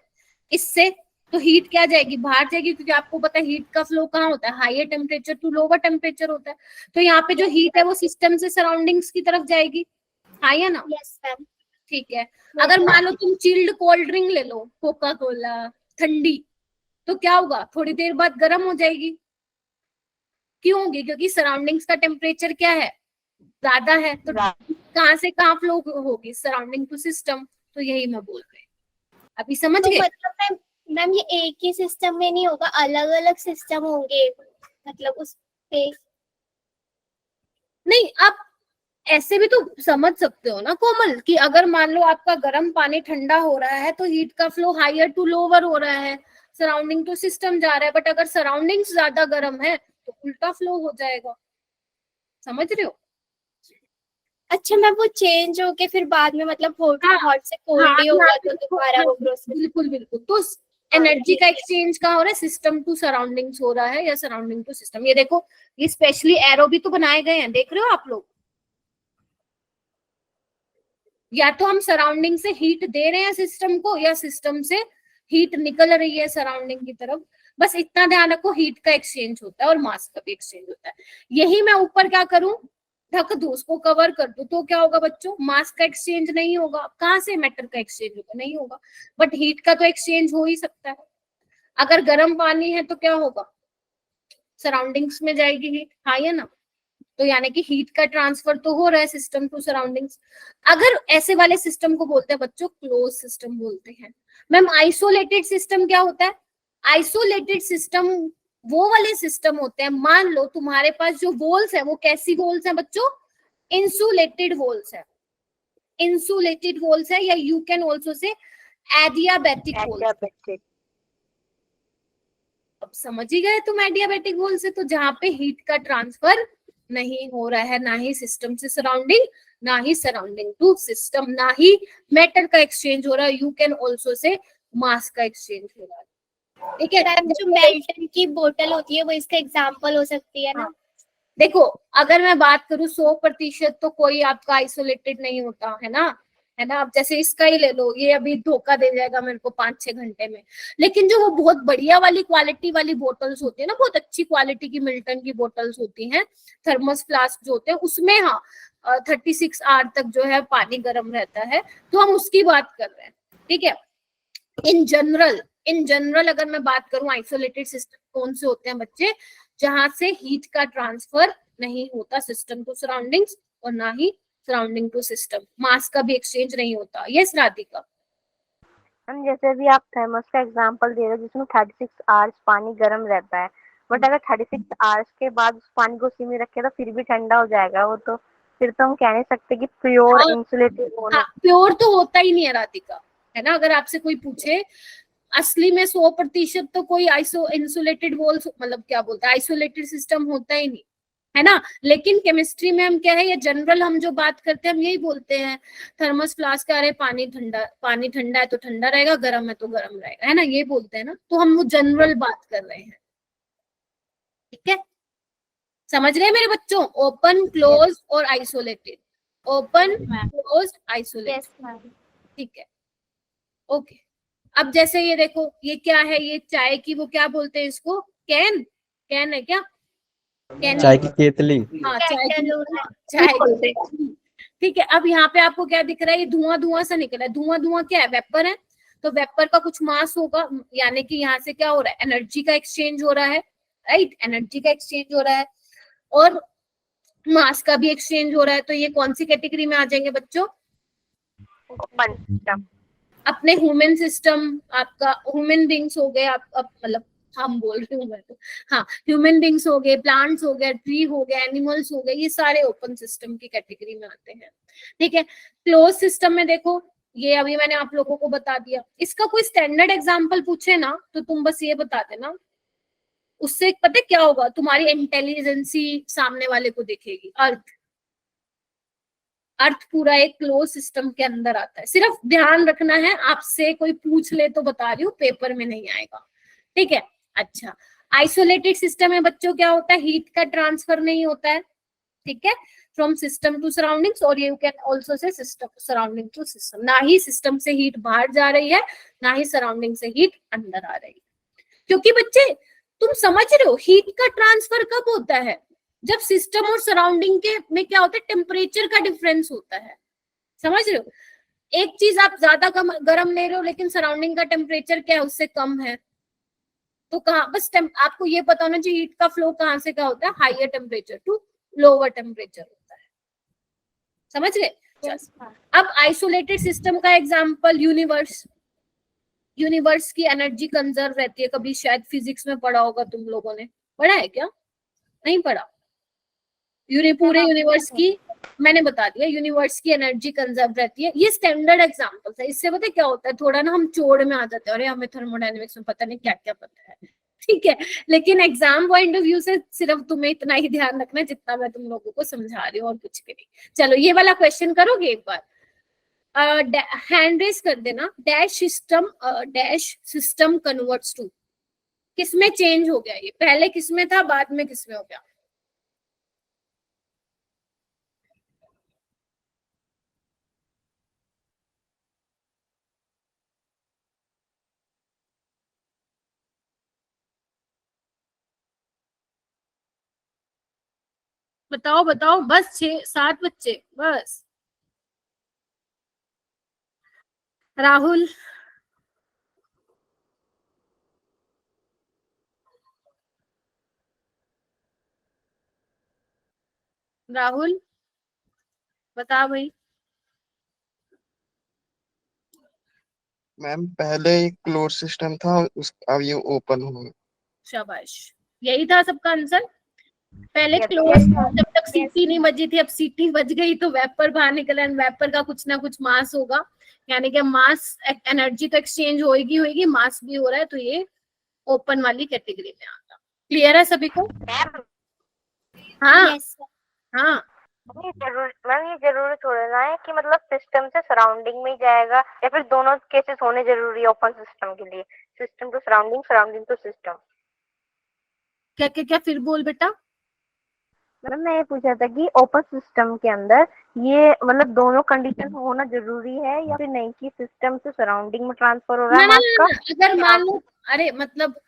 इससे, तो हीट क्या जाएगी? बाहर जाएगी, क्योंकि आपको पता है हीट का फ्लो कहाँ होता है? Higher temperature to lower temperature होता है। तो यहाँ पे जो हीट है वो सिस्टम से सराउंडिंग्स की तरफ जाएगी, हाँ या ना? Yes ma'am. ठीक है, अगर मान लो तुम चिल्ड कोल्ड ड्रिंक ले लो, कोका कोला ठंडी, तो क्या होगा? थोड़ी देर बाद गर्म हो जाएगी। क्यों होगी? क्योंकि सराउंडिंग्स का टेम्परेचर क्या है? ज्यादा है, तो कहाँ से कहाँ फ्लो होगी? Surrounding to system. तो यही मैं बोल रही हूँ, अभी समझ तो गए? मतलब मैम ये एक ही सिस्टम में नहीं होगा, अलग अलग सिस्टम होंगे, मतलब उस पे। नहीं, आप ऐसे भी तो समझ सकते हो ना कोमल, कि अगर मान लो आपका गर्म पानी ठंडा हो रहा है तो हीट का फ्लो हायर टू लोअर हो रहा है, सराउंडिंग टू सिस्टम जा रहा है, बट अगर सराउंडिंग्स ज्यादा गर्म है तो उल्टा फ्लो हो जाएगा। समझ रहे हो? अच्छा मैम, वो चेंज होके फिर बाद में मतलब हॉट हाँ, हॉट से कोल्ड ही होगा, तो दोबारा वो प्रोसेस। बिल्कुल बिल्कुल। तो एनर्जी का एक्सचेंज कहाँ हो रहा है? सिस्टम टू सराउंडिंग्स हो रहा है या सराउंडिंग टू सिस्टम। ये देखो, ये स्पेशली एरो भी तो बनाए गए हैं, देख रहे हो आप लोग? या तो हम सराउंडिंग से हीट दे रहे हैं सिस्टम को, या सिस्टम से हीट निकल रही है सराउंडिंग की तरफ। बस इतना ध्यान रखो, हीट का एक्सचेंज होता है और मास का भी एक्सचेंज होता है। यही मैं ऊपर क्या करूं, ढक दूं, उसको कवर कर दूं, तो क्या होगा बच्चों? मास का एक्सचेंज नहीं होगा। कहाँ से मैटर का एक्सचेंज होगा? नहीं होगा। बट हीट का तो एक्सचेंज हो ही सकता है। अगर गर्म पानी है तो क्या होगा? सराउंडिंग्स में जाएगी हीट, हाँ या ना? तो यानी कि हीट का ट्रांसफर तो हो रहा है सिस्टम टू सराउंडिंग्स। अगर ऐसे वाले सिस्टम को बोलते हैं बच्चों क्लोज सिस्टम बोलते हैं। मैम आइसोलेटेड सिस्टम क्या होता है? आइसोलेटेड सिस्टम वो वाले सिस्टम होते हैं, मान लो तुम्हारे पास जो वॉल्स है वो कैसी वॉल्स है बच्चों? इंसुलेटेड वॉल्स है। इंसुलेटेड वॉल्स है, या यू कैन ऑल्सो से एडियाबैटिक वॉल्स। Adiabatic. अब समझ ही गए तुम एडियाबैटिक वॉल से? तो जहां पे हीट का ट्रांसफर नहीं हो रहा है, ना ही सिस्टम से सराउंडिंग, ना ही सराउंडिंग टू सिस्टम, ना ही मैटर का एक्सचेंज हो रहा है, यू कैन ऑल्सो से मास का एक्सचेंज हो रहा है। ठीक है, मैम जो मेल्टन की बोतल होती है वो इसका एग्जाम्पल हो सकती है ना? देखो अगर मैं बात करूं 100% तो कोई आपका आइसोलेटेड नहीं होता है ना, है ना? अब जैसे इसका ही ले लो, ये अभी धोखा दे जाएगा मेरे को 5-6 घंटे में। लेकिन जो वो बहुत बढ़िया वाली क्वालिटी वाली बोटल्स होती है ना, बहुत अच्छी क्वालिटी की मिल्टन की बोटल्स होती हैं, थर्मस फ्लास्क जो होते हैं, उसमें हाँ 36 आवर तक जो है पानी गर्म रहता है, तो हम उसकी बात कर रहे हैं। ठीक है, इन जनरल अगर मैं बात करूं आइसोलेटेड सिस्टम कौन से होते हैं बच्चे? जहां से हीट का ट्रांसफर नहीं होता सिस्टम टू सराउंडिंग्स, और ना ही सराउंडिंग टू सिस्टम, मास का भी एक्सचेंज नहीं होता। यस राधिका? मैम जैसे भी आप थर्मस का एग्जांपल दे रहे हो जिसमें 36 आवर्स पानी गर्म रहता है, बट अगर 36 आवर्स के बाद उस पानी को उसी में रखे तो फिर भी ठंडा हो जाएगा वो, तो फिर तो हम कह नहीं सकते कि प्योर हाँ, इंसुलेटेड होना। हाँ, प्योर तो होता ही नहीं है राधिका, है ना? अगर आपसे कोई पूछे असली में 100% तो कोई इंसुलेटेड वॉल्स मतलब क्या बोलते हैं, आइसोलेटेड सिस्टम होता ही नहीं, है ना? लेकिन केमिस्ट्री में हम क्या है, या जनरल हम जो बात करते हैं हम यही बोलते हैं, थर्मस फ्लास्क आ रहे, पानी ठंडा है तो ठंडा रहेगा, गर्म है तो गर्म रहेगा, है ना? ये बोलते हैं ना, तो हम वो जनरल बात कर रहे हैं। ठीक है, समझ रहे हैं मेरे बच्चों? ओपन, क्लोज और isolated, open, close, isolated. Yes ma'am. ठीक है, ओके। अब जैसे ये देखो, ये क्या है? ये चाय की वो क्या बोलते हैं इसको? कैन है क्या? कैन, चाय की केतली। हाँ चाय Kettle की। ठीक है, अब यहाँ पे आपको क्या दिख रहा है? ये धुआं सा निकल रहा है। धुआं क्या है? वेपर है। तो वेपर का कुछ मास होगा, यानी कि यहाँ से क्या हो रहा है? एनर्जी का एक्सचेंज हो रहा है, राइट? एनर्जी का एक्सचेंज हो रहा है और मास का भी एक्सचेंज हो रहा है। तो ये कौन सी कैटेगरी में आ जाएंगे बच्चों? Open system. अपने ह्यूमन सिस्टम, आपका ह्यूमन बींग्स हो गए, आप मतलब हम बोल रही हूँ मैं तो, हाँ ह्यूमन बींग्स हो गए, प्लांट्स हो गए, ट्री हो गए, एनिमल्स हो गए, ये सारे ओपन सिस्टम की कैटेगरी में आते हैं। ठीक है, क्लोज सिस्टम में देखो, ये अभी मैंने आप लोगों को बता दिया। इसका कोई स्टैंडर्ड एग्जांपल पूछे ना तो तुम बस ये बता देना, उससे पता क्या होगा? तुम्हारी इंटेलिजेंसी सामने वाले को दिखेगी। अर्थ पूरा एक क्लोज सिस्टम के अंदर आता है। सिर्फ ध्यान रखना है, आपसे कोई पूछ ले तो बता रही हूँ, पेपर में नहीं आएगा। ठीक है, अच्छा। आइसोलेटेड सिस्टम में बच्चों क्या होता है? हीट का ट्रांसफर नहीं होता है। ठीक है, फ्रॉम सिस्टम टू सराउंडिंग्स, और you can also say system surrounding to system. ना ही सिस्टम से हीट बाहर जा रही है, ना ही सराउंडिंग से हीट अंदर आ रही है। क्योंकि बच्चे तुम समझ रहे हो, हीट का ट्रांसफर कब होता है? जब सिस्टम और सराउंडिंग के में क्या होता है? टेम्परेचर का डिफरेंस होता है। समझ रहे हो? एक चीज आप ज्यादा गर्म ले रहे हो, लेकिन सराउंडिंग का टेम्परेचर क्या है? उससे कम है, तो कहाँ बस आपको ये पता होना चाहिए हीट का फ्लो कहाँ से क्या होता है? Higher temperature to lower temperature होता है। समझ रहे? Yes ma'am. अब आइसोलेटेड सिस्टम का एग्जांपल यूनिवर्स की एनर्जी कंजर्व रहती है। कभी शायद फिजिक्स में पढ़ा होगा, तुम लोगों ने पढ़ा है क्या? नहीं पढ़ा? पूरे यूनिवर्स की मैंने बता दिया, यूनिवर्स की एनर्जी कंजर्व रहती है। ये स्टैंडर्ड एग्जांपल है। इससे पता है क्या होता है? थोड़ा ना हम चोड़ में आ जाते हैं, अरे हमें थर्मोडायनेमिक्स में पता नहीं क्या क्या पता है। ठीक है, लेकिन एग्जाम पॉइंट ऑफ व्यू से सिर्फ तुम्हें इतना ही ध्यान रखना है जितना मैं तुम लोगों को समझा रही हूँ, और कुछ भी नहीं। चलो ये वाला क्वेश्चन करोगे एक बार? हैंड रेस कर देना, डैश सिस्टम कन्वर्ट्स टू, किसमें चेंज हो गया ये, पहले किसमें था बाद में किसमें हो गया? बताओ बताओ, बस 6-7 बच्चे बस। राहुल, राहुल बता भाई। मैम पहले एक क्लोज सिस्टम था, अब ये ओपन हो गया। शाबाश, यही था सबका आंसर। पहले Yes, क्लोज yes, था, जब तक सीटी नहीं बजी थी, अब सीटी बज गई तो वेपर बाहर निकला, वेपर का कुछ ना कुछ मास होगा, यानी कि मास एनर्जी तो एक्सचेंज होगी होगी, मास भी हो रहा है, तो ये ओपन वाली कैटेगरी में आता। क्लियर है सभी को? हाँ यस हाँ, मैम ये जरूरी थोड़ा ना है कि मतलब सिस्टम से सराउंडिंग में ही जाएगा, या फिर दोनों केसेस होने जरूरी है ओपन सिस्टम के लिए? System to surrounding, surrounding to system. क्या क्या क्या फिर बोल बेटा। मैम मैं ये पूछा था कि ओपन सिस्टम के अंदर ये मतलब दोनों कंडीशन होना जरूरी है या फिर नहीं, कि सिस्टम से सराउंडिंग में ट्रांसफर हो रहा ना है ना मास ना, का? ना, अगर मान लो, अरे मतलब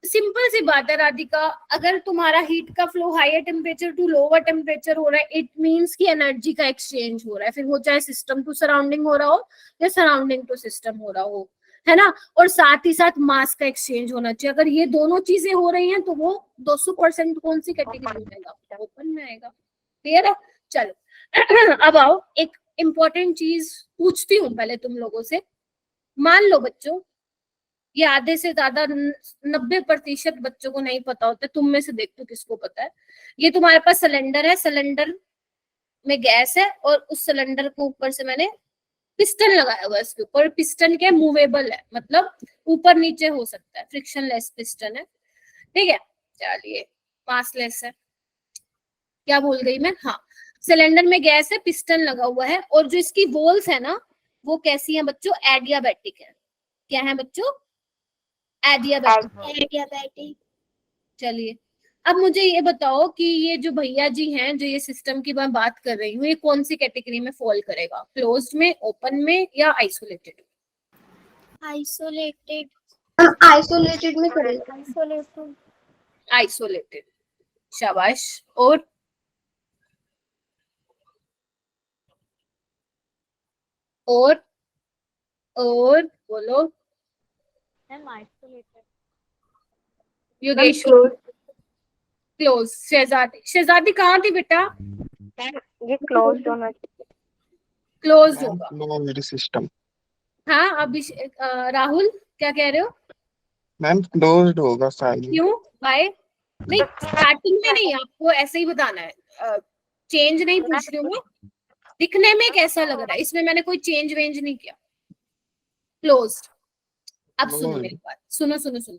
सिंपल सी बात है राधिका, अगर तुम्हारा हीट का flow higher temperature to lower temperature हो रहा है, इट मींस कि एनर्जी का एक्सचेंज हो रहा है, फिर वो चाहे सिस्टम टू सराउंडिंग हो रहा हो या सराउंडिंग टू सिस्टम हो रहा हो, है ना। और साथ ही साथ मास का एक्सचेंज होना चाहिए। अगर ये दोनों चीजें हो रही हैं तो वो 200% कौन सी कैटेगरी में आएगा? ओपन में आएगा। क्लियर है? चलो अब आओ, एक इंपॉर्टेंट चीज पूछती हूँ पहले तुम लोगों से। मान लो बच्चों, ये आधे से ज्यादा 90% बच्चों को नहीं पता होता, तुम में से देखो किसको पता है। ये तुम्हारे पास सिलेंडर है, सिलेंडर में गैस है, और उस सिलेंडर को ऊपर से मैंने पिस्टन लगाया हुआ है, इसके ऊपर पिस्टन क्या मूवेबल है, मतलब ऊपर नीचे हो सकता है, फ्रिक्शनलेस पिस्टन है, ठीक है। चलिए, मासलेस है, क्या भूल गई मैं, हाँ। सिलेंडर में गैस है, पिस्टन लगा हुआ है, और जो इसकी वॉल्स है ना, वो कैसी है बच्चों? एडियाबैटिक है। क्या है बच्चों? एडियाबैटिक। चलिए, अब मुझे ये बताओ कि ये जो भैया जी हैं, जो ये सिस्टम की मैं बात कर रही हूँ, ये कौन सी कैटेगरी में फॉल करेगा? क्लोज्ड में, ओपन में, या आइसोलेटेड? आइसोलेटेड। आइसोलेटेड में करेगा। आइसोलेटेड। आइसोलेटेड, शाबाश। और और और बोलो मैम आइसोलेटेड। योगेश। क्लोज। शहजादी, शहजादी कहाँ थी बेटा? ये क्लोज्ड होना चाहिए। क्लोज मैम होगा। Closed system. हाँ, अभिषेक, राहुल क्या कह रहे हो? मैम क्लोज्ड होगा सारी। क्यों? बाय? नहीं, स्टार्टिंग में नहीं, आपको ऐसे ही बताना है, चेंज नहीं पूछ रही हूँ मैं, दिखने में कैसा लग रहा है, इसमें मैंने कोई चेंज वेंज नहीं किया। क्लोज्ड। अब सुनो मेरी बात, सुनो सुनो सुनो।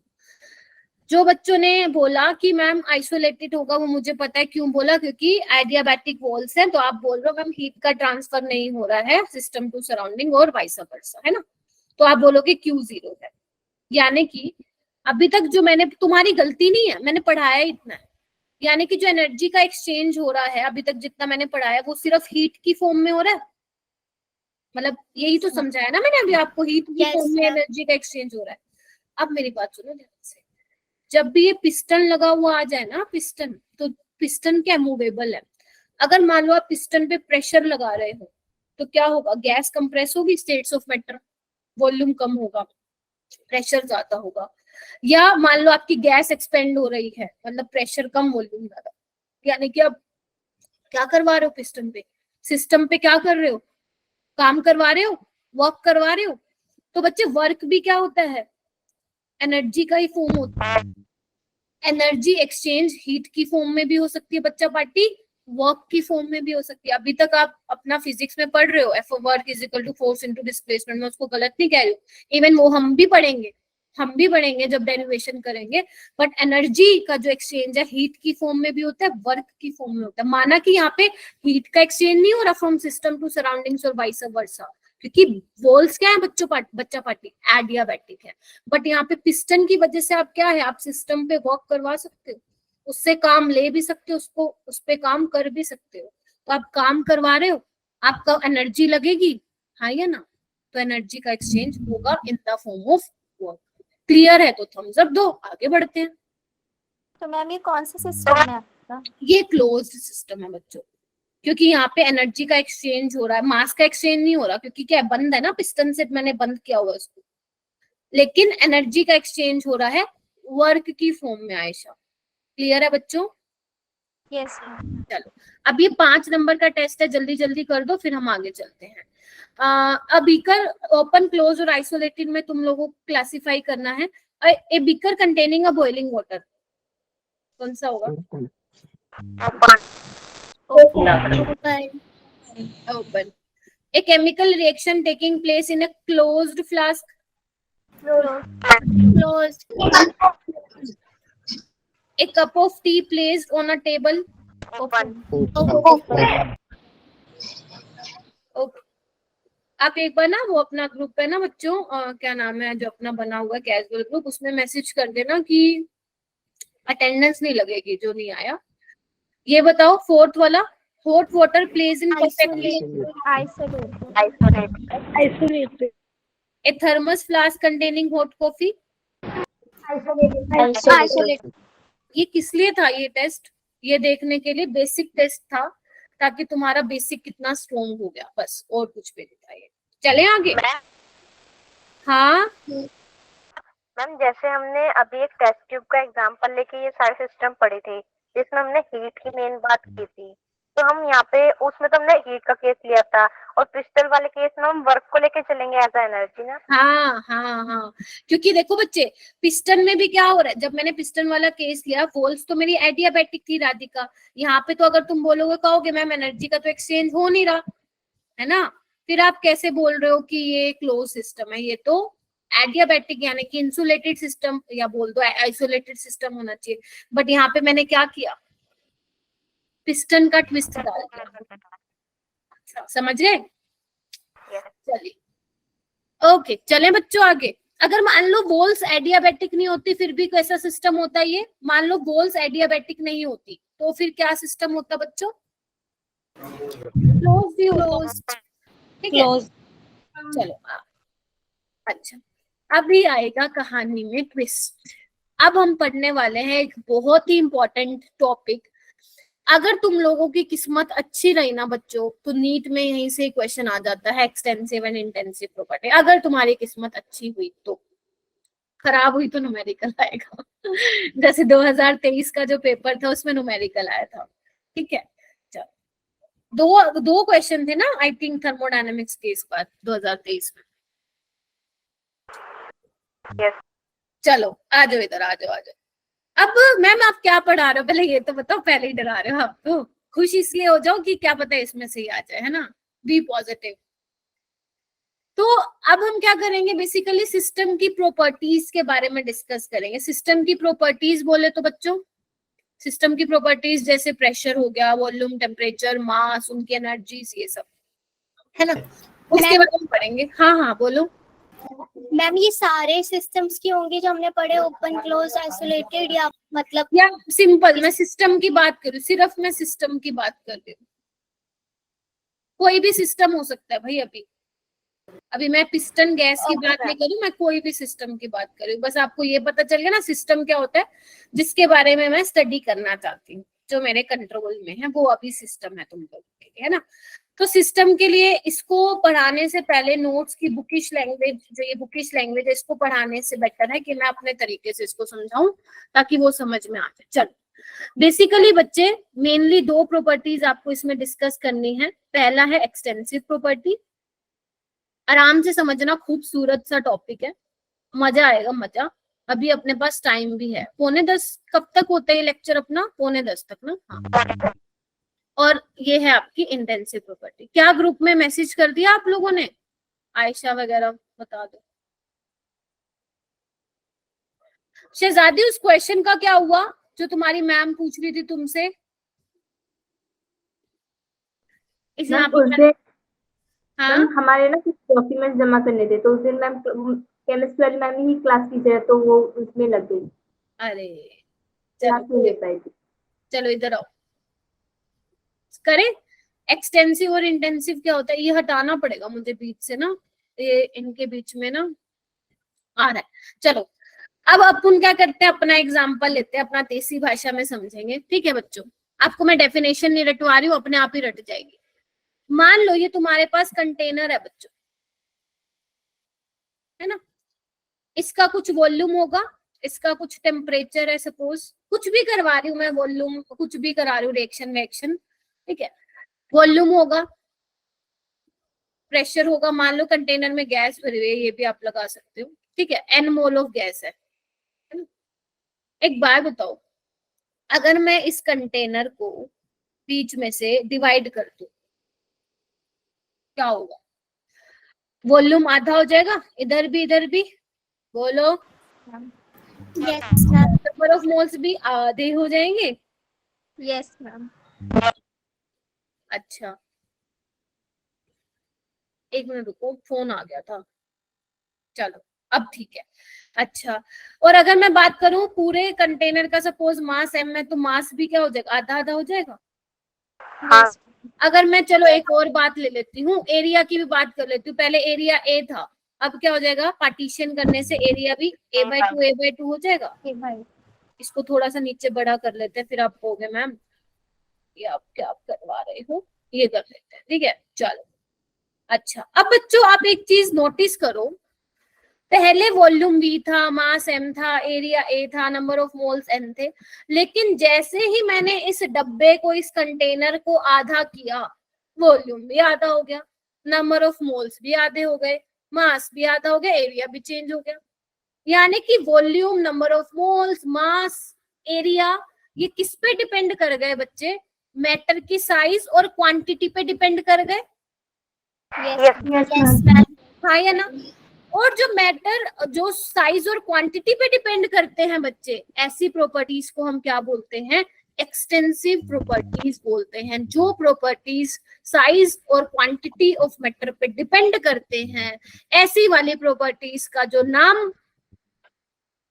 जो बच्चों ने बोला कि मैम आइसोलेटेड होगा, वो मुझे पता है क्यों बोला, क्योंकि एडियाबैटिक वॉल्स हैं, तो आप बोल रहे हो मैम हीट का ट्रांसफर नहीं हो रहा है सिस्टम टू सराउंडिंग और वाइस वर्सा, है ना, तो आप बोलोगे Q0 है। यानी कि अभी तक जो मैंने, तुम्हारी गलती नहीं है, मैंने पढ़ाया इतना है, यानी कि जो एनर्जी का एक्सचेंज हो रहा है अभी तक जितना मैंने पढ़ाया, वो सिर्फ हीट की फॉर्म में हो रहा है, मतलब यही तो समझाया ना मैंने अभी आपको, हीट की Yes, फॉर्म में ma'am. एनर्जी का एक्सचेंज हो रहा है। अब मेरी बात सुनो ध्यान से, जब भी ये पिस्टन लगा हुआ आ जाए ना, पिस्टन, तो पिस्टन क्या मूवेबल है। अगर मान लो आप पिस्टन पे प्रेशर लगा रहे हो, तो क्या होगा? गैस कंप्रेस होगी, स्टेट्स ऑफ मैटर, वॉल्यूम कम होगा, प्रेशर ज्यादा होगा। या मान लो आपकी गैस एक्सपेंड हो रही है, मतलब प्रेशर कम वॉल्यूम ज्यादा, यानी कि अब क्या करवा रहे हो पिस्टन पे, सिस्टम पे क्या कर रहे हो? काम करवा रहे हो, वर्क करवा रहे हो। तो बच्चे वर्क भी क्या होता है? एनर्जी का ही फॉर्म होता है। एनर्जी एक्सचेंज हीट की फॉर्म में भी हो सकती है बच्चा पार्टी, वर्क की फॉर्म में भी हो सकती है। अभी तक आप अपना फिजिक्स में पढ़ रहे हो, F of work is equal to force into displacement, मैं उसको गलत नहीं कह रही हूँ, इवन वो हम भी पढ़ेंगे जब डेरिवेशन करेंगे। बट एनर्जी का जो एक्सचेंज है हीट की फॉर्म में भी होता है, वर्क की फॉर्म में होता है। माना कि यहाँ पे हीट का एक्सचेंज नहीं हो रहा फ्रॉम सिस्टम टू सराउंडिंग्स और वाइस वर्सा, क्योंकि वॉल्स क्या है बच्चों, बच्चा पार्टी एडियाबैटिक है। बट यहाँ पे पिस्टन की वजह से आप क्या है, आप सिस्टम पे वर्क करवा सकते हो, उससे काम ले भी सकते हो, उसको उस पे काम कर भी सकते हो। तो आप काम करवा रहे हो, आपका एनर्जी लगेगी, हाँ या ना, तो एनर्जी का एक्सचेंज होगा in the form of work. Clear है तो थम्स अप दो, आगे बढ़ते हैं। तो मैम ये कौन सा सिस्टम है आपका? ये क्लोज्ड सिस्टम है बच्चों, क्योंकि यहाँ पे एनर्जी का एक्सचेंज हो रहा है, मास का एक्सचेंज नहीं हो रहा, क्योंकि क्या है, बंद है ना, पिस्टन से मैंने बंद किया हुआ उसको, लेकिन एनर्जी का एक्सचेंज हो रहा है वर्क की फॉर्म में। आयशा क्लियर है बच्चों? Yes ma'am. चलो अब ये 5 नंबर का टेस्ट है, जल्दी जल्दी कर दो फिर हम आगे चलते हैं। अब बीकर ओपन, क्लोज और आइसोलेटेड में तुम लोगों को क्लासिफाई करना है। A beaker containing a boiling water, कौन सा होगा? Open. A chemical reaction taking place in a closed flask. Close. A cup of tea placed on a table. Open. Okay. आप एक बार ना वो अपना ग्रुप है ना बच्चों, क्या नाम है जो अपना बना हुआ है कैजुअल ग्रुप, उसमें मैसेज कर देना कि अटेंडेंस नहीं लगेगी जो नहीं आया। ये बताओ फोर्थ वाला, hot water place in perfectly Isolated. A thermos flask containing hot coffee. Isolated. ये किस लिए था ये टेस्ट? ये देखने के लिए, बेसिक टेस्ट था, ताकि तुम्हारा बेसिक कितना स्ट्रॉन्ग हो गया, बस, और कुछ भी नहीं था ये। चले आगे। हाँ मैम जैसे हमने अभी एक टेस्ट ट्यूब का एग्जांपल लेके ये सारे सिस्टम पढ़े थे, जिसमें हमने हीट की मेन बात की थी, तो हम यहाँ पे उसमें तो हमने हीट का केस लिया था, और क्रिस्टल वाले केस में हम वर्क को लेके चलेंगे एज अ एनर्जी ना। हाँ हाँ हाँ, क्योंकि देखो बच्चे, पिस्टन में भी क्या हो रहा है, जब मैंने पिस्टन वाला केस लिया, वॉल्स तो मेरी एडियाबैटिक थी राधिका, यहाँ पे तो अगर तुम बोलोगे, कहोगे मैम एनर्जी का तो एक्सचेंज हो नहीं रहा है ना, फिर आप कैसे बोल रहे हो कि ये क्लोज सिस्टम है? ये तो एडियाबैटिक यानी कि इंसुलेटेड सिस्टम, या बोल दो आइसोलेटेड सिस्टम होना चाहिए। बट यहाँ पे मैंने क्या किया, पिस्टन का ट्विस्ट डाल दिया। समझ गए? चलिए ओके, चलें बच्चों आगे। अगर मान लो वॉल्स एडियाबैटिक नहीं होती, फिर भी कैसा सिस्टम होता है ये? मान लो वॉल्स एडियाबैटिक नहीं होती, तो फिर क्या सिस्टम होता बच्चों? क्लोज भी होता, ठीक है। चलो अच्छा, अभी आएगा कहानी में ट्विस्ट। अब हम पढ़ने वाले हैं एक बहुत ही इंपॉर्टेंट टॉपिक। अगर तुम लोगों की किस्मत अच्छी रही ना बच्चों, तो नीट में यहीं से क्वेश्चन आ जाता है, एक्सटेंसिव एंड इंटेंसिव प्रॉपर्टी। अगर तुम्हारी किस्मत अच्छी हुई तो, खराब हुई तो न्यूमेरिकल आएगा। जैसे 2023 का जो पेपर था उसमें न्यूमेरिकल आया था, ठीक है। चलो दो क्वेश्चन थे ना, आई थिंक थर्मोडायनेमिक्स के इस बार 2023 में। Yes. चलो आ जाओ इधर, आ जाओ आ जाओ। अब मैम आप क्या पढ़ा रहे हो, पहले ये तो बताओ। पहले ही डरा रहे हो आप तो, खुश इसलिए हो जाओ कि क्या पता इसमें से ही आ जाए, है ना, बी पॉजिटिव। तो अब हम क्या करेंगे, बेसिकली सिस्टम की प्रॉपर्टीज के बारे में डिस्कस करेंगे। सिस्टम की प्रॉपर्टीज बोले तो बच्चों, सिस्टम की प्रॉपर्टीज जैसे प्रेशर हो गया, वॉल्यूम, टेम्परेचर, मास, उनकी एनर्जीज, ये सब, है ना, उसके बारे में पढ़ेंगे। हाँ हाँ बोलो। मैम ये सारे सिस्टम्स की होंगी जो हमने पढ़े, ओपन, क्लोज, आइसोलेटेड, या मतलब या सिंपल मैं सिस्टम की बात करूं, सिर्फ मैं सिस्टम की बात कर रही हूँ, कोई भी सिस्टम हो सकता है भाई। अभी मैं पिस्टन गैस की बात नहीं करूं, मैं कोई भी सिस्टम की बात कर रही हूँ। बस आपको ये पता चल गया ना सिस्टम क्या होता है, जिसके बारे में मैं स्टडी करना चाहती हूँ, जो मेरे कंट्रोल में है, वो अभी सिस्टम है तुम लोग के लिए, है ना। तो सिस्टम के लिए इसको पढ़ाने से पहले नोट्स की बुकिश लैंग्वेज, जो ये बुकिश लैंग्वेज है, इसको पढ़ाने से बेटर है कि मैं अपने तरीके से इसको समझाऊं, ताकि वो समझ में आ जाए। चलो बेसिकली बच्चे, मेनली 2 प्रॉपर्टीज आपको इसमें डिस्कस करनी है। पहला है एक्सटेंसिव प्रॉपर्टी, आराम से समझना, खूबसूरत सा टॉपिक है, मजा आएगा मजा। अभी अपने पास टाइम भी है, 9:45 कब तक होता है लेक्चर अपना? 9:45 तक ना, हाँ। और ये है आपकी इंटेंसिव प्रॉपर्टी। क्या ग्रुप में मैसेज कर दिया आप लोगों ने? आयशा वगैरह बता दो। शहजादी उस क्वेश्चन का क्या हुआ जो तुम्हारी मैम पूछ रही थी तुमसे? हाँ मैम हमारे ना कुछ डॉक्यूमेंट जमा करने थे, तो उस दिन मैम केमिस्ट्री वाली मैम ही क्लास टीचर है, तो वो उसमें लग गई, अरे क्लास चलो नहीं ले पाई थी। चलो इधर आओ, करें। एक्सटेंसिव और इंटेंसिव क्या होता है, ये हटाना पड़ेगा मुझे बीच से ना, ये इनके बीच में ना आ रहा है। चलो अब अपन क्या करते हैं, अपना एग्जाम्पल लेते हैं, अपना देसी भाषा में समझेंगे। ठीक है बच्चों, आपको मैं डेफिनेशन नहीं रटवा रही हूँ, अपने आप ही रट जाएगी। मान लो ये तुम्हारे पास कंटेनर है बच्चों, है ना, इसका कुछ वॉल्यूम होगा, इसका कुछ टेम्परेचर है, सपोज कुछ भी करवा रही हूँ मैं, वॉल्यूम कुछ भी करा रही हूँ, रिएक्शन वेक्शन, ठीक है। वॉल्यूम होगा, प्रेशर होगा, मान लो कंटेनर में गैस भरी हुई है, ये भी आप लगा सकते हो, ठीक है। एन मोल ऑफ गैस है ना? एक बार बताओ, अगर मैं इस कंटेनर को बीच में से डिवाइड कर दूं, क्या होगा? वॉल्यूम आधा हो जाएगा, इधर भी, बोलो। Yes ma'am. Number of moles भी आधे हो जाएंगे। Yes ma'am. अच्छा एक मिनट रुको, फोन आ गया था, चलो अब ठीक है। अच्छा, और अगर मैं बात करूं पूरे कंटेनर का, सपोज मास एम है, तो मास भी क्या हो जाएगा, आधा आधा हो जाएगा। हाँ अगर मैं चलो एक और बात ले लेती हूँ, एरिया की भी बात कर लेती हूँ। पहले एरिया ए था, अब क्या हो जाएगा, पार्टीशन करने से एरिया भी a/2 हो जाएगा। इसको थोड़ा सा नीचे बड़ा कर लेते हैं, फिर आप कहोगे मैम ये आप क्या करवा रहे हो, ये कर लेते हैं, ठीक है चलो। अच्छा अब बच्चों आप एक चीज नोटिस करो, पहले वॉल्यूम V था, मास M था, एरिया A था, नंबर ऑफ मोल्स N थे, लेकिन जैसे ही मैंने इस डब्बे को, इस कंटेनर को आधा किया, वॉल्यूम भी आधा हो गया, नंबर ऑफ मोल्स भी आधे हो गए, मास भी आधा हो गया, एरिया भी चेंज हो गया। यानी कि volume, number of moles, mass, area, ये किस पे डिपेंड कर गए बच्चे? मैटर की साइज और क्वांटिटी पे डिपेंड कर गए। Yes ma'am. हाँ या ना? और जो मैटर, जो साइज और क्वांटिटी पे डिपेंड करते हैं बच्चे, ऐसी प्रॉपर्टीज को हम क्या बोलते हैं? एक्सटेंसिव प्रॉपर्टीज बोलते हैं। जो प्रॉपर्टीज साइज और क्वांटिटी ऑफ मैटर पे डिपेंड करते हैं, ऐसी वाली प्रॉपर्टीज का जो नाम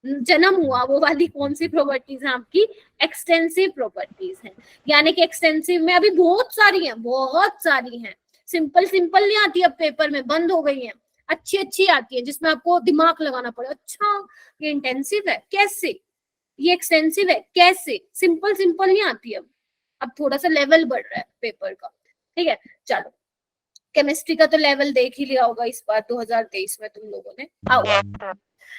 जन्म हुआ, वो वाली कौन सी प्रॉपर्टीज है आपकी? एक्सटेंसिव प्रॉपर्टीज हैं। यानी कि एक्सटेंसिव में अभी बहुत सारी हैं, बहुत सारी हैं। सिंपल सिंपल नहीं आती, अब पेपर में बंद हो गई हैं। अच्छी अच्छी आती है जिसमें आपको दिमाग लगाना पड़े, अच्छा ये इंटेंसिव है कैसे, ये एक्सटेंसिव है कैसे। सिंपल सिंपल नहीं आती, अब थोड़ा सा लेवल बढ़ रहा है पेपर का, ठीक है चलो। केमिस्ट्री का तो लेवल देख ही लिया होगा इस बार 2023 में तुम लोगों ने, आओ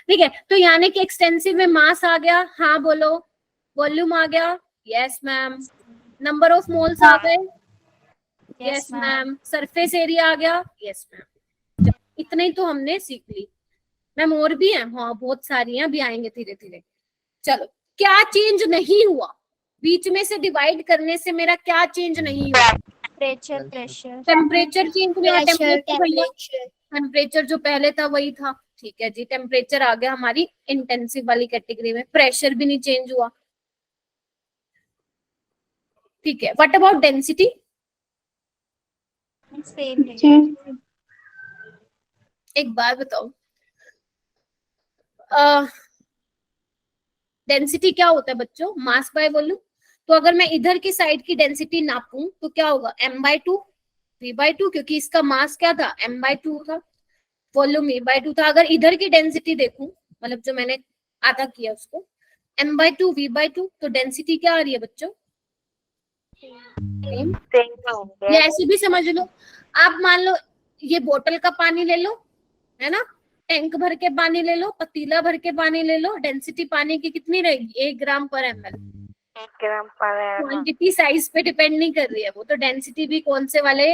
ठीक है। तो यानी कि एक्सटेंसिव में मास आ गया, हाँ बोलो। वॉल्यूम आ गया, yes ma'am. Number of moles आ गए, यस मैम। सरफेस एरिया आ गया, यस मैम। इतने ही तो हमने सीख ली मैम, और भी है, हाँ बहुत सारी हैं, अभी आएंगे धीरे धीरे। चलो क्या चेंज नहीं हुआ बीच में से डिवाइड करने से, मेरा क्या चेंज नहीं हुआ? प्रेशर टेम्परेचर चेंज नहीं हुआ। टेम्परेचर टेम्परेचर जो पहले था वही था, ठीक है जी। टेम्परेचर आ गया हमारी इंटेंसिव वाली कैटेगरी में। प्रेशर भी नहीं चेंज हुआ, ठीक है। What about density? एक बार बताओ, डेंसिटी क्या होता है बच्चों? Mass by volume. तो अगर मैं इधर की साइड की डेंसिटी नापूं तो क्या होगा? m/2 v/2, क्योंकि इसका मास क्या था? m/2 था, वॉल्यूम v/2 था। अगर इधर की डेंसिटी देखूं, मतलब जो मैंने आधा किया उसको, m/2 v/2, तो डेंसिटी क्या आ रही है बच्चों? ये ऐसे भी समझ लो। आप मान लो ये बोतल का पानी ले लो, है ना, टैंक भर के पानी ले लो, पतीला भर के पानी ले लो, डेंसिटी पानी की कितनी रहेगी? 1 ग्राम पर ml। क्वांटिटी साइज पे डिपेंड नहीं कर रही है वो, तो डेंसिटी भी कौन से वाले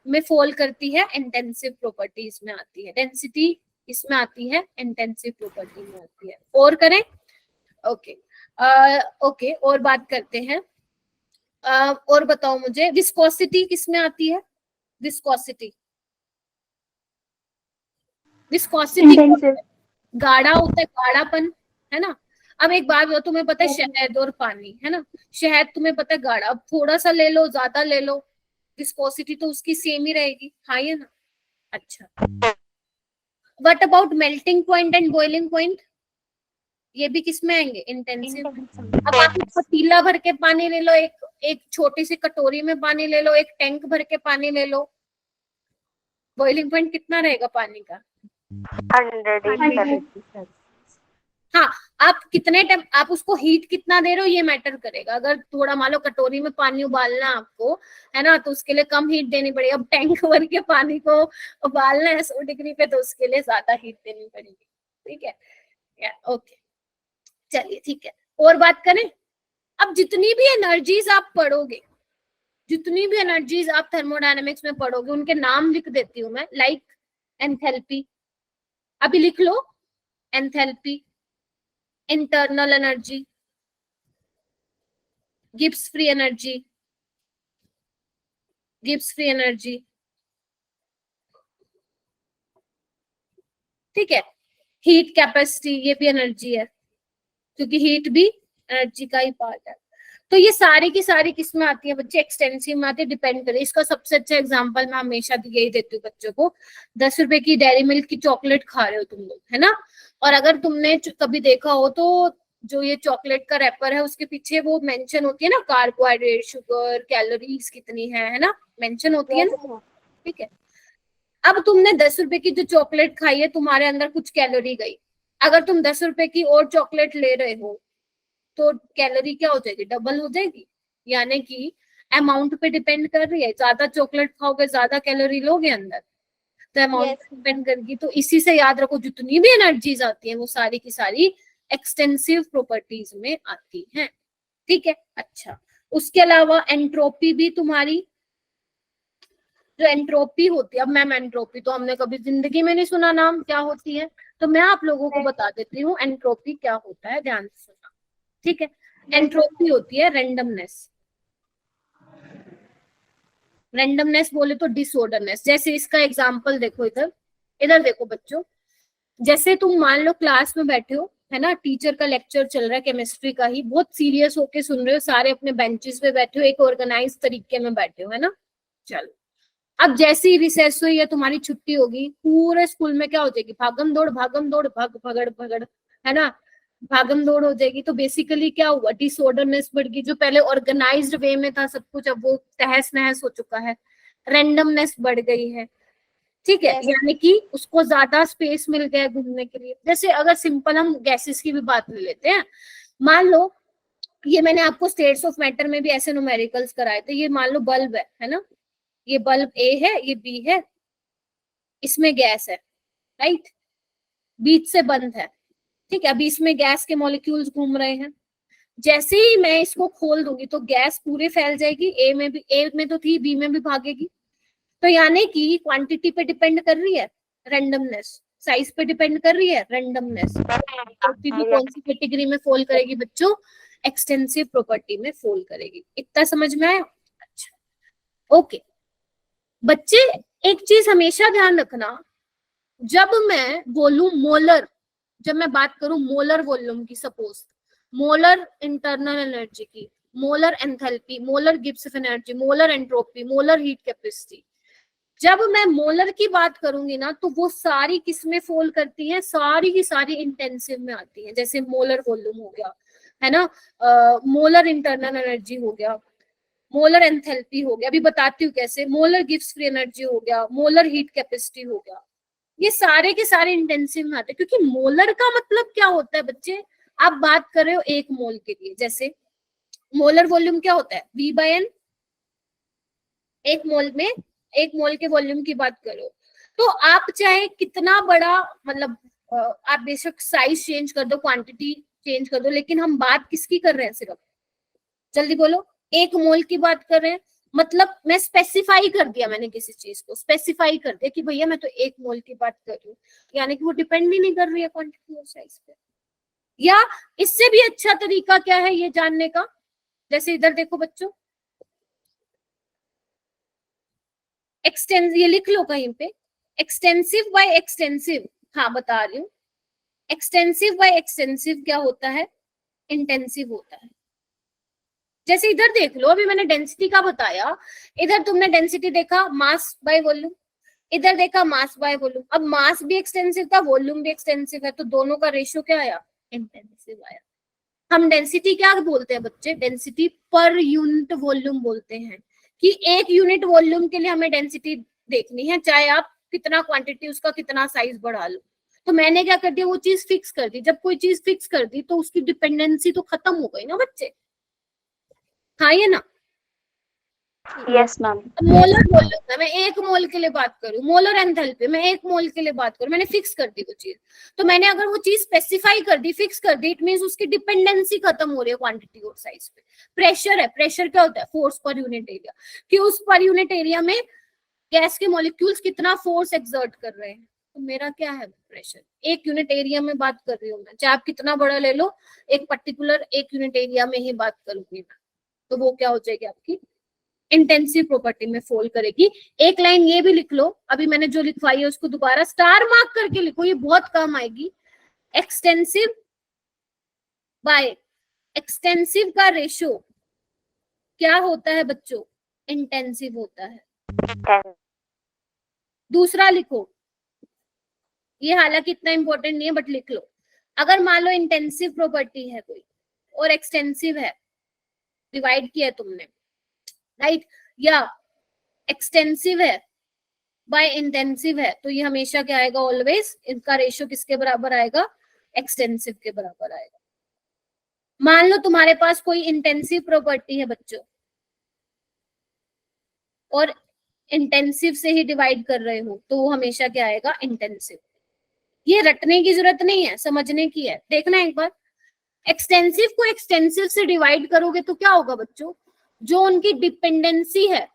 में फॉल करती है? इंटेंसिव प्रॉपर्टीज में आती है। डेंसिटी इसमें आती है, इंटेंसिव प्रॉपर्टी में आती है। और करें? ओके ओके, और बात करते हैं। और बताओ मुझे, विस्कोसिटी किस में आती है? विस्कोसिटी, विस्कोसिटी गाढ़ा होता है, गाढ़ापन, है ना। अब एक बात बताओ, तुम्हें पता है शहद और पानी, है ना, शहद तुम्हें पता है गाढ़ा, अब थोड़ा सा ले लो, ज्यादा ले लो, विस्कोसिटी तो उसकी सेम ही रहेगी, हाँ या ना? अच्छा, what about melting point and boiling point? ये भी किस में आएंगे? इंटेंसिव। अब आप एक पतीला भर के पानी ले लो, एक छोटी सी कटोरी में पानी ले लो, एक टैंक भर के पानी ले लो, बॉइलिंग पॉइंट कितना रहेगा पानी का? 100। हाँ, आप कितने टाइम आप उसको हीट कितना दे रहे हो ये मैटर करेगा। अगर थोड़ा मान लो कटोरी में पानी उबालना है आपको, है ना, तो उसके लिए कम हीट देनी पड़ेगी। अब टैंक भर के पानी को उबालना है 100 डिग्री पे, तो उसके लिए ज्यादा हीट देनी पड़ेगी। ठीक है, ओके, चलिए ठीक है, और बात करें। अब जितनी भी एनर्जीज आप पढ़ोगे, जितनी भी एनर्जीज आप थर्मोडायनेमिक्स में पढ़ोगे, उनके नाम लिख देती हूँ मैं, लाइक एंथैल्पी, अभी लिख लो, enthalpy, internal energy, Gibbs free energy, Gibbs free energy, ठीक है, हीट कैपेसिटी, ये भी एनर्जी है, क्योंकि हीट भी एनर्जी का ही पार्ट है। तो ये सारी की सारी किस में आती है बच्चे? एक्सटेंसिव में आती है, डिपेंड करे। इसका सबसे अच्छा एग्जांपल मैं हमेशा यही देती हूँ बच्चों को, 10 रुपए की डेयरी मिल्क की चॉकलेट खा रहे हो तुम लोग, है ना, और अगर तुमने कभी देखा हो तो जो ये चॉकलेट का रैपर है उसके पीछे वो मेंशन होती है ना, कार्बोहाइड्रेट, शुगर, कैलोरीज कितनी है ना, मेंशन होती है ना, ठीक है। अब तुमने 10 रुपए की जो चॉकलेट खाई है, तुम्हारे अंदर कुछ कैलोरी गई, अगर तुम 10 रुपए की और चॉकलेट ले रहे हो तो कैलोरी क्या हो जाएगी? डबल हो जाएगी। यानी कि अमाउंट पे डिपेंड कर रही है, ज्यादा चॉकलेट खाओगे ज्यादा कैलोरी लोगे अंदर, तो अमाउंट पे डिपेंड करेगी। तो इसी से याद रखो, जितनी भी एनर्जीज आती है वो सारी की सारी एक्सटेंसिव प्रॉपर्टीज में आती हैं, ठीक है। अच्छा, उसके अलावा एंट्रोपी भी तुम्हारी, जो एंट्रोपी होती है, अब मैम एंट्रोपी तो हमने कभी जिंदगी में नहीं सुना नाम, क्या होती है, तो मैं आप लोगों को बता देती हूँ एंट्रोपी क्या होता है, ध्यान से सुना, ठीक है। एंट्रोपी होती है रेंडमनेस, रेंडमनेस बोले तो डिसऑर्डरनेस। जैसे इसका एग्जांपल देखो, इधर इधर देखो बच्चों, जैसे तुम मान लो क्लास में बैठे हो, है ना, टीचर का लेक्चर चल रहा है केमिस्ट्री का ही, बहुत सीरियस होके सुन रहे हो, सारे अपने बेंचेस पे बैठे हो, एक ऑर्गेनाइज तरीके में बैठे हो, है ना। चलो, अब जैसे ही रिसेस हुई या तुम्हारी छुट्टी होगी, पूरे स्कूल में क्या हो जाएगी? भागम दौड़ भग भगड़ भगड़, है ना, भागम दौड़ हो जाएगी। तो बेसिकली क्या हुआ? डिसऑर्डरनेस बढ़ गई। जो पहले ऑर्गेनाइज्ड वे में था सब कुछ, अब वो तहस नहस हो चुका है, रेंडमनेस बढ़ गई है, ठीक है। यानी कि उसको ज्यादा स्पेस मिल गया घूमने के लिए। जैसे अगर सिंपल हम गैसेस की भी बात ले लेते हैं, मान लो ये मैंने आपको स्टेट्स ऑफ मैटर में भी ऐसे न्यूमेरिकल्स कराए थे। ये मान लो बल्ब है ना, ये बल्ब ए है, ये बी है, इसमें गैस है, राइट, बीच से बंद है, ठीक है। अभी इसमें गैस के मॉलिक्यूल्स घूम रहे हैं। जैसे ही मैं इसको खोल दूंगी तो गैस पूरे फैल जाएगी, ए में भी, ए में तो थी, बी में भी भागेगी। तो यानी कि क्वांटिटी पे डिपेंड कर रही है रेंडमनेस, साइज पे डिपेंड कर रही है रेंडमनेस। भी कौन सी कैटेगरी में फॉल करेगी बच्चों? एक्सटेंसिव प्रॉपर्टी में फॉल करेगी। इतना समझ में आया? अच्छा, ओके बच्चे, एक चीज हमेशा ध्यान रखना, जब मैं बोलूं मोलर, जब मैं बात करूं मोलर वॉल्यूम की, सपोज मोलर इंटरनल एनर्जी की, molar enthalpy, molar Gibbs of energy, molar entropy, molar heat capacity, जब मैं मोलर की बात करूंगी ना, तो वो सारी किसमें फॉल करती हैं? सारी की सारी इंटेंसिव में आती हैं। जैसे मोलर वॉल्यूम हो गया, है ना, मोलर इंटरनल एनर्जी हो गया, मोलर एंथैल्पी हो गया, अभी बताती हूँ कैसे, मोलर गिब्स फ्री एनर्जी हो गया, मोलर हीट कैपेसिटी हो गया, ये सारे के सारे इंटेंसिव में आते हैं। क्योंकि मोलर का मतलब क्या होता है बच्चे? आप बात कर रहे हो एक मोल के लिए, जैसे मोलर वॉल्यूम क्या होता है? V/N, एक मोल में, एक मोल के वॉल्यूम की बात करो तो आप चाहे कितना बड़ा, मतलब आप बेशक साइज चेंज कर दो, क्वांटिटी चेंज कर दो, लेकिन हम बात किसकी कर रहे हैं? सिर्फ जल्दी बोलो, एक मोल की बात कर रहे हैं। मतलब मैं स्पेसिफाई कर दिया, मैंने किसी चीज को स्पेसिफाई कर दिया कि भैया मैं तो एक मोल की बात कर रही हूँ, यानी कि वो डिपेंड ही नहीं कर रही है क्वांटिटी और साइज पे। या इससे भी अच्छा तरीका क्या है ये जानने का? जैसे इधर देखो बच्चों, ये लिख लो कहीं पे, एक्सटेंसिव बाय एक्सटेंसिव, हाँ बता रही हूँ, एक्सटेंसिव बाय एक्सटेंसिव क्या होता है? इंटेंसिव होता है। जैसे इधर देख लो, अभी मैंने डेंसिटी का बताया, इधर तुमने डेंसिटी देखा मास बाय वॉल्यूम, इधर देखा मास बाय वॉल्यूम, अब मास भी एक्सटेंसिव था, वॉल्यूम भी एक्सटेंसिव है, तो दोनों का रेशियो क्या आया, इंटेंसिव आया। हम डेंसिटी क्या बोलते हैं बच्चे, डेंसिटी पर यूनिट वॉल्यूम बोलते हैं, कि एक यूनिट वॉल्यूम के लिए हमें डेंसिटी देखनी है, चाहे आप कितना क्वांटिटी उसका कितना साइज बढ़ा लो। तो मैंने क्या कर दिया, वो चीज फिक्स कर दी। जब कोई चीज फिक्स कर दी तो उसकी डिपेंडेंसी तो खत्म हो गई ना बच्चे, हाँ ये ना। Yes ma'am. मोलर वॉल्यूम, मैं एक मोल के लिए बात करूं, मोलर एंथैल्पी मैं एक मोल के लिए बात करूं, मैंने फिक्स कर दी वो चीज। तो मैंने अगर वो चीज स्पेसिफाई कर दी, फिक्स कर दी, इट मींस उसकी डिपेंडेंसी खत्म हो रही है क्वांटिटी और साइज पे। प्रेशर है, प्रेशर क्या होता है, फोर्स पर यूनिट एरिया, कि उस पर यूनिट एरिया में गैस के मॉलिक्यूल्स कितना फोर्स एक्सर्ट कर रहे हैं। तो मेरा क्या है, प्रेशर। एक यूनिट एरिया में बात कर रही हूँ मैं, चाहे आप कितना बड़ा ले लो, एक पर्टिकुलर एक यूनिट एरिया में ही बात करूंगी मैं, तो वो क्या हो जाएगी आपकी इंटेंसिव प्रॉपर्टी में फॉल करेगी। एक लाइन ये भी लिख लो, अभी मैंने जो लिखवाई है उसको दोबारा स्टार मार्क करके लिखो, ये बहुत काम आएगी। एक्सटेंसिव बाय एक्सटेंसिव का रेशियो क्या होता है बच्चों, इंटेंसिव होता है। दूसरा लिखो, ये हालांकि इतना इंपॉर्टेंट नहीं है बट लिख लो। अगर मान लो इंटेंसिव प्रॉपर्टी है कोई और एक्सटेंसिव है, डिवाइड किया है तुमने, राइट, या एक्सटेंसिव है बाय इंटेंसिव है, तो ये हमेशा क्या आएगा, ऑलवेज इनका रेशियो किसके बराबर आएगा, एक्सटेंसिव के बराबर आएगा। मान लो तुम्हारे पास कोई इंटेंसिव प्रॉपर्टी है बच्चों और इंटेंसिव से ही डिवाइड कर रहे हो, तो वो हमेशा क्या आएगा, इंटेंसिव। ये रटने की जरूरत नहीं है, समझने की है। देखना एक बार, एक्सटेंसिव को एक्सटेंसिव से डिवाइड करोगे तो क्या होगा बच्चों, जो उनकी डिपेंडेंसी है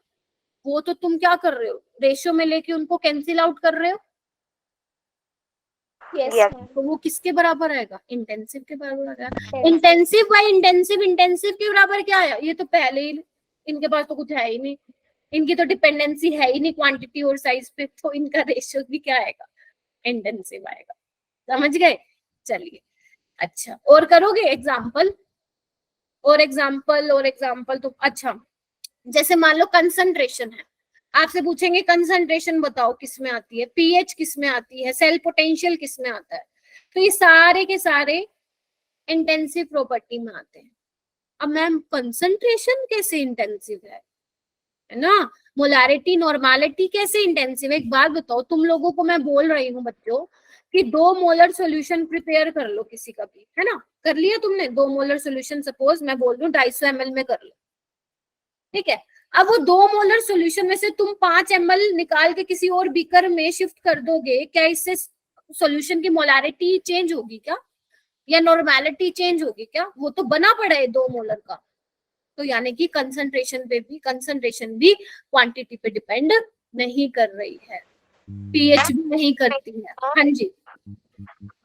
वो तो तुम क्या कर रहे हो, रेशियो में लेके उनको कैंसिल आउट कर रहे हो। यस तो वो किसके बराबर आएगा, इंटेंसिव के बराबर आएगा। इंटेंसिव बाय इंटेंसिव, इंटेंसिव के बराबर क्या आया, ये तो पहले ही इनके पास तो कुछ है ही नहीं, इनकी तो डिपेंडेंसी है ही नहीं क्वांटिटी और साइज पे, तो इनका रेशियो भी क्या आएगा, इंटेंसिव आएगा। समझ गए, चलिए अच्छा और करोगे एग्जाम्पल, और एग्जाम्पल और एग्जाम्पल। तो अच्छा, जैसे मान लो कंसंट्रेशन है, आपसे पूछेंगे कंसंट्रेशन बताओ किस में आती है, पीएच किस में आती है, सेल पोटेंशियल किस में आता है, तो ये सारे के सारे इंटेंसिव प्रॉपर्टी में आते हैं। अब मैम कंसंट्रेशन कैसे इंटेंसिव है ना, मोलारिटी नॉर्मालिटी कैसे इंटेंसिव है। एक बात बताओ, तुम लोगों को मैं बोल रही हूँ बच्चों कि 2 मोलर सॉल्यूशन प्रिपेयर कर लो किसी का भी, है ना, कर लिया तुमने 2 मोलर सॉल्यूशन, सपोज मैं बोल रही हूँ 250 ml में कर लो, ठीक है। अब वो 2 मोलर सॉल्यूशन में से तुम 5 ml निकाल के किसी और बीकर में शिफ्ट कर दोगे, क्या इससे सॉल्यूशन की मोलारिटी चेंज होगी क्या, या नॉर्मेलिटी चेंज होगी क्या, वो तो बना पड़ा है 2 मोलर का। तो यानी कि कंसंट्रेशन भी क्वांटिटी पे डिपेंड नहीं कर रही है, पीएच भी नहीं करती है। हाँ जी,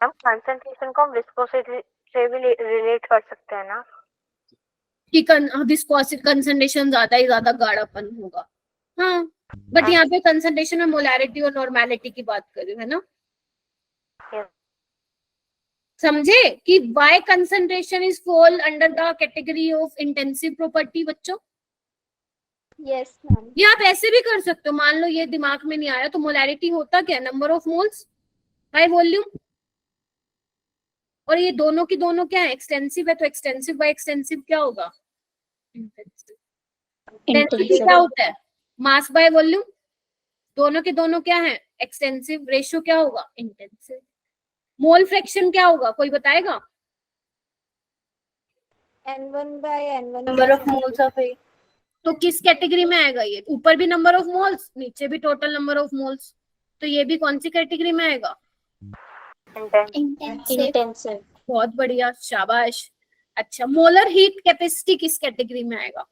हम कंसंट्रेशन को हम विस्कोसिटी से भी रिलेट कर सकते हैं ना, कि विस्कोसिटी कंसंट्रेशन ज्यादा ही ज्यादा गाढ़ापन होगा, हाँ, बट यहाँ पे कंसंट्रेशन में मोलारिटी और नॉर्मेलिटी की बात कर रही हूँ, है ना। समझे कि why concentration is fall under the category of intensive property बच्चों। Yes ma'am. ये आप ऐसे भी कर सकते हो, मान लो ये दिमाग में नहीं आया, तो मोलारिटी होता क्या, number of moles by volume, और ये दोनों की दोनों क्या है, एक्सटेंसिव है, तो एक्सटेंसिव बाय एक्सटेंसिव क्या होगा, इंटेंसिव। डेंसिटी क्या होता है, मास बाय वॉल्यूम, दोनों के दोनों क्या है, एक्सटेंसिव, रेशियो क्या होगा, इंटेंसिव। मोल फ्रैक्शन क्या होगा, कोई बताएगा, N1 by N1 number of moles of A, तो किस कैटेगरी में आएगा ये, ऊपर भी नंबर ऑफ मोल्स नीचे भी टोटल नंबर ऑफ मोल्स, तो ये भी कौन सी कैटेगरी में आएगा, इंटेंसिव। बहुत बढ़िया, शाबाश। अच्छा, मोलर हीट कैपेसिटी किस कैटेगरी में आएगा,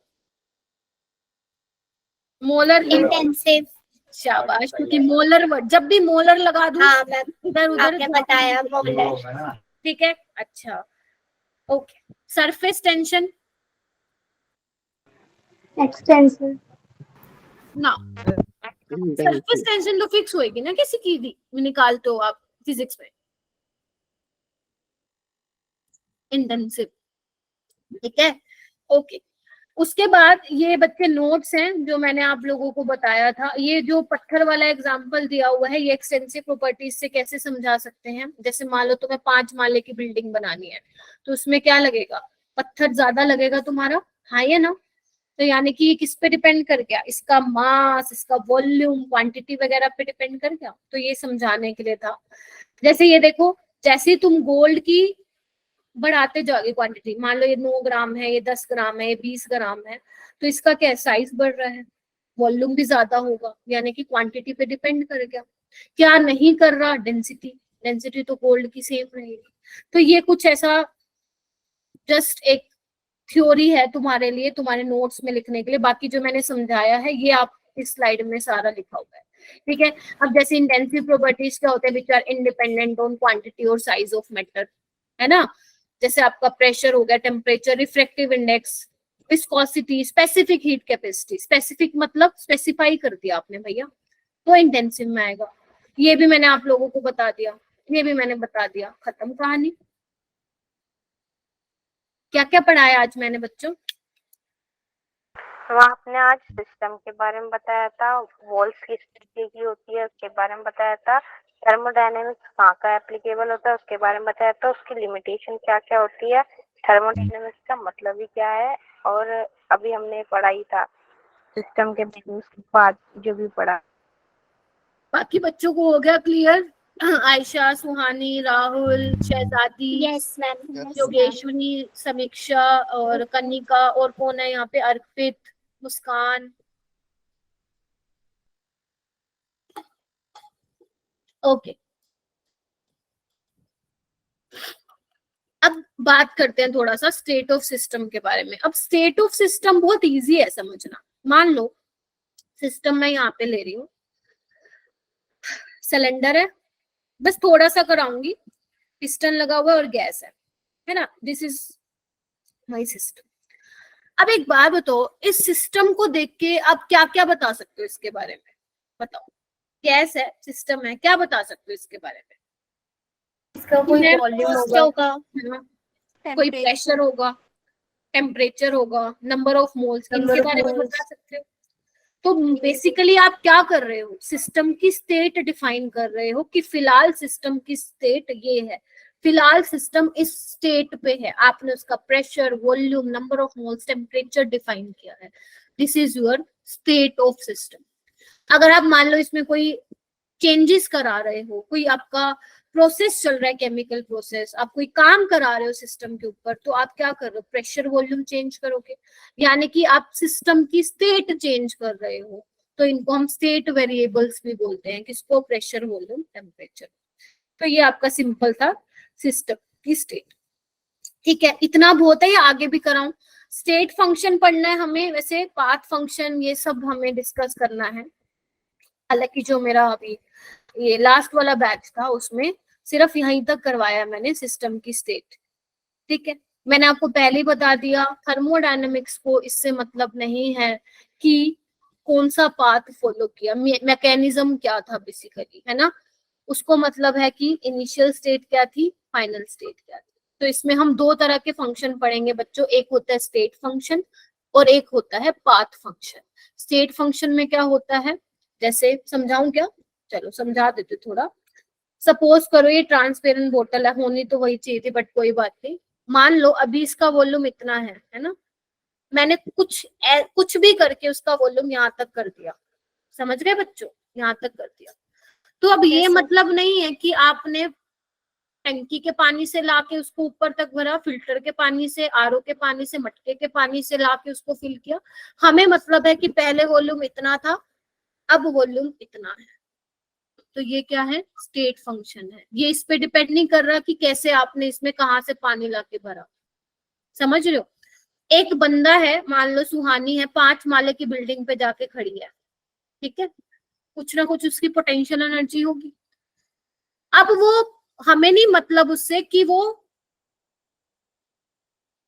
मोलर इंटेंसिव। शाबाश, क्योंकि मोलर वर्ड जब भी मोलर लगा दूं हाँ मैम, इधर उधर आपने बताया मोलर। ठीक है, अच्छा ओके। सरफेस टेंशन एक्सटेंसिव, ना, सरफेस टेंशन तो फिक्स होएगी ना किसी की भी, निकालते हो आप फिजिक्स में, इंटेंसिव, ठीक है ओके। उसके बाद ये बच्चे नोट्स हैं जो मैंने आप लोगों को बताया था। ये जो पत्थर वाला एग्जांपल दिया हुआ है, ये एक्सटेंसिव प्रॉपर्टीज से कैसे समझा सकते हैं। जैसे मान लो तुम्हें 5 माले की बिल्डिंग बनानी है, तो उसमें क्या लगेगा, पत्थर ज्यादा लगेगा तुम्हारा, हाँ या ना। तो यानी कि ये किस पे डिपेंड कर गया, इसका मास, इसका वॉल्यूम, क्वांटिटी वगैरह पे डिपेंड कर गया। तो ये समझाने के लिए था। जैसे ये देखो, जैसे तुम गोल्ड की बढ़ाते जाओगे क्वांटिटी, मान लो ये 9 ग्राम है, ये 10 ग्राम है, ये 20 ग्राम है, तो इसका क्या साइज बढ़ रहा है, वॉल्यूम भी ज्यादा होगा, यानी कि क्वांटिटी पे डिपेंड कर गया। क्या नहीं कर रहा, डेंसिटी, डेंसिटी तो गोल्ड की सेम रहेगी। तो ये कुछ ऐसा जस्ट एक थ्योरी है तुम्हारे लिए, तुम्हारे नोट्स में लिखने के लिए। बाकी जो मैंने समझाया है ये आप इस स्लाइड में सारा लिखा हुआ है, ठीक है। अब जैसे इंटेंसिव प्रॉपर्टीज क्या होते हैं, which are independent on quantity और साइज ऑफ मैटर, है ना। जैसे आपका प्रेशर हो गया, temperature, refractive index, viscosity, specific heat capacity. Specific मतलब स्पेसिफाई कर दिया आपने भैया, तो इंटेंसिव में आएगा। ये भी मैंने आप लोगों को बता दिया, ये भी मैंने बता दिया, खत्म कहानी। क्या क्या पढ़ाया आज मैंने बच्चों? तो आपने आज सिस्टम के बारे में बताया था, वॉल्स किस तरीके की होती है उसके बारे में बताया था, थर्मोडायनेमिक्स कहाँ का एप्लीकेबल होता है उसके बारे में बताया था, उसकी लिमिटेशन क्या क्या होती है, थर्मोडायनेमिक्स का मतलब ही क्या है, और अभी हमने पढ़ाई था सिस्टम के मेन्यूज के बाद जो भी पढ़ा। बाकी बच्चों को हो गया क्लियर? आयशा, सुहानी, राहुल, शहजादी, यस मैम। योगेश्वरी, समीक्षा और कनिका, और कौन है यहाँ पे, अर्पित, मुस्कान। ओके, अब बात करते हैं थोड़ा सा स्टेट ऑफ सिस्टम के बारे में। अब स्टेट ऑफ सिस्टम बहुत इजी है समझना। मान लो सिस्टम मैं यहाँ पे ले रही हूँ, सिलेंडर है, बस थोड़ा सा कराऊंगी, पिस्टन लगा हुआ है और गैस है ना, दिस इज माय सिस्टम। अब एक बात बताओ, इस सिस्टम को देख के आप क्या क्या बता सकते हो इसके बारे में, बताओ। गैस है, सिस्टम है, क्या बता सकते हो इसके बारे में? इसका कोई है, वॉल्यूम Cost होगा, होगा, है ना? कोई प्रेशर होगा, टेम्परेचर होगा, नंबर ऑफ मोल्स, इनके नंबर ऑफ बारे में मोल्स। बता सकते हो। तो बेसिकली आप क्या कर रहे हो, सिस्टम की स्टेट डिफाइन कर रहे हो कि फिलहाल सिस्टम की स्टेट ये है, फिलहाल सिस्टम इस स्टेट पे है। आपने उसका pressure, volume, number of moles, temperature define किया है। This is your state of system. अगर आप मान लो इसमें कोई चेंजेस करा रहे हो, कोई आपका प्रोसेस चल रहा है, केमिकल प्रोसेस, आप कोई काम करा रहे हो सिस्टम के ऊपर, तो आप क्या कर रहे हो, प्रेशर, वॉल्यूम चेंज करोगे, यानी कि आप सिस्टम की स्टेट चेंज कर रहे हो। तो इनको हम स्टेट वेरिएबल्स भी बोलते हैं, किसको, प्रेशर, वॉल्यूम, टेम्परेचर। तो ये आपका सिंपल था सिस्टम की स्टेट, ठीक है। इतना बहुत है, या आगे भी कराऊं? स्टेट फंक्शन पढ़ना है हमें, वैसे पाथ फंक्शन ये सब हमें डिस्कस करना है। हालांकि जो मेरा अभी ये लास्ट वाला बैच था उसमें सिर्फ यहीं तक करवाया मैंने सिस्टम की स्टेट, ठीक है। मैंने आपको पहले ही बता दिया, थर्मोडायनेमिक्स को इससे मतलब नहीं है कि कौन सा पाथ फॉलो किया, मैकेनिज्म क्या था बेसिकली, है ना। उसको मतलब है कि इनिशियल स्टेट क्या थी, फाइनल स्टेट क्या थी। तो इसमें हम 2 तरह के फंक्शन पढ़ेंगे बच्चों, एक होता है स्टेट फंक्शन और एक होता है पाथ फंक्शन। स्टेट फंक्शन में क्या होता है, जैसे समझाऊं क्या, चलो समझा देते थोड़ा। सपोज करो ये ट्रांसपेरेंट बोतल है, होनी तो वही चाहिए थी बट कोई बात नहीं। मान लो अभी इसका वॉल्यूम इतना है ना, मैंने कुछ भी करके उसका वॉल्यूम यहाँ तक कर दिया, समझ गए बच्चों, यहाँ तक कर दिया। तो अब ये Yes, sir. मतलब नहीं है कि आपने टंकी के पानी से लाके उसको ऊपर तक भरा, फिल्टर के पानी से, आरओ के पानी से, मटके के पानी से लाके उसको फिल किया। हमें मतलब है कि पहले वॉल्यूम इतना था, अब वॉल्यूम इतना है। तो ये क्या है, स्टेट फंक्शन है। ये इस पे डिपेंड नहीं कर रहा कि कैसे आपने इसमें कहाँ से पानी लाके भरा, समझ रहे हो। एक बंदा है, मान लो सुहानी है, 5 माले की बिल्डिंग पे जाके खड़ी है, ठीक है, कुछ ना कुछ उसकी पोटेंशियल एनर्जी होगी। अब वो हमें नहीं मतलब उससे कि वो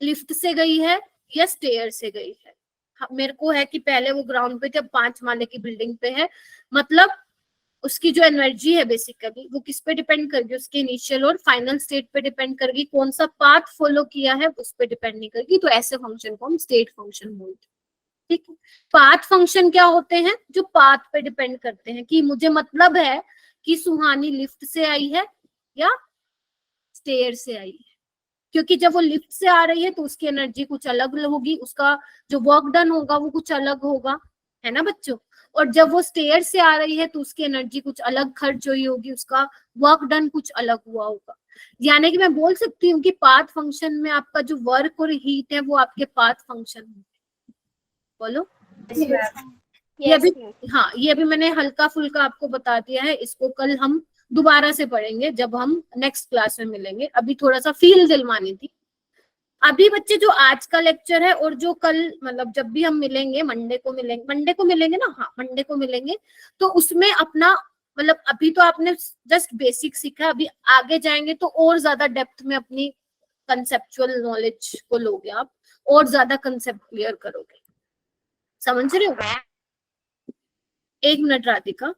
लिफ्ट से गई है या स्टेयर से गई है। मेरे को है कि पहले वो ग्राउंड पे जब 5 माले की बिल्डिंग पे है, मतलब उसकी जो एनर्जी है बेसिकली वो किस पे डिपेंड करेगी, उसके इनिशियल और फाइनल स्टेट पे डिपेंड करेगी, कौन सा पाथ फॉलो किया है उस पे डिपेंड नहीं करेगी। तो ऐसे फंक्शन को हम स्टेट फंक्शन बोलते हैं। ठीक है, पाथ फंक्शन क्या होते हैं, जो पाथ पे डिपेंड करते हैं कि मुझे मतलब है कि सुहानी लिफ्ट से आई है या स्टेयर से आई है, क्योंकि जब वो लिफ्ट से आ रही है तो उसकी एनर्जी कुछ अलग होगी, उसका जो वर्क डन होगा वो कुछ अलग होगा, है ना बच्चों। और जब वो स्टेयर से आ रही है तो उसकी एनर्जी कुछ अलग खर्च हुई होगी, उसका वर्क डन कुछ अलग हुआ होगा। यानी कि मैं बोल सकती हूँ कि पाथ फंक्शन में आपका जो वर्क और हीट है वो आपके पाथ फंक्शन है। बोलो। ये अभी, हाँ ये अभी मैंने हल्का फुल्का आपको बता दिया है, इसको कल हम दोबारा से पढ़ेंगे जब हम नेक्स्ट क्लास में मिलेंगे। अभी थोड़ा सा फील दिलवानी थी। अभी बच्चे जो आज का लेक्चर है और जो कल मतलब जब भी हम मिलेंगे, मंडे को मिलेंगे ना, हाँ मंडे को मिलेंगे, तो उसमें अपना मतलब अभी तो आपने जस्ट बेसिक सीखा, अभी आगे जाएंगे तो और ज्यादा डेप्थ में अपनी कंसेप्चुअल नॉलेज को लोगे आप, और ज्यादा कंसेप्ट क्लियर करोगे। समझ रहे हो? 1 मिनट राधिका।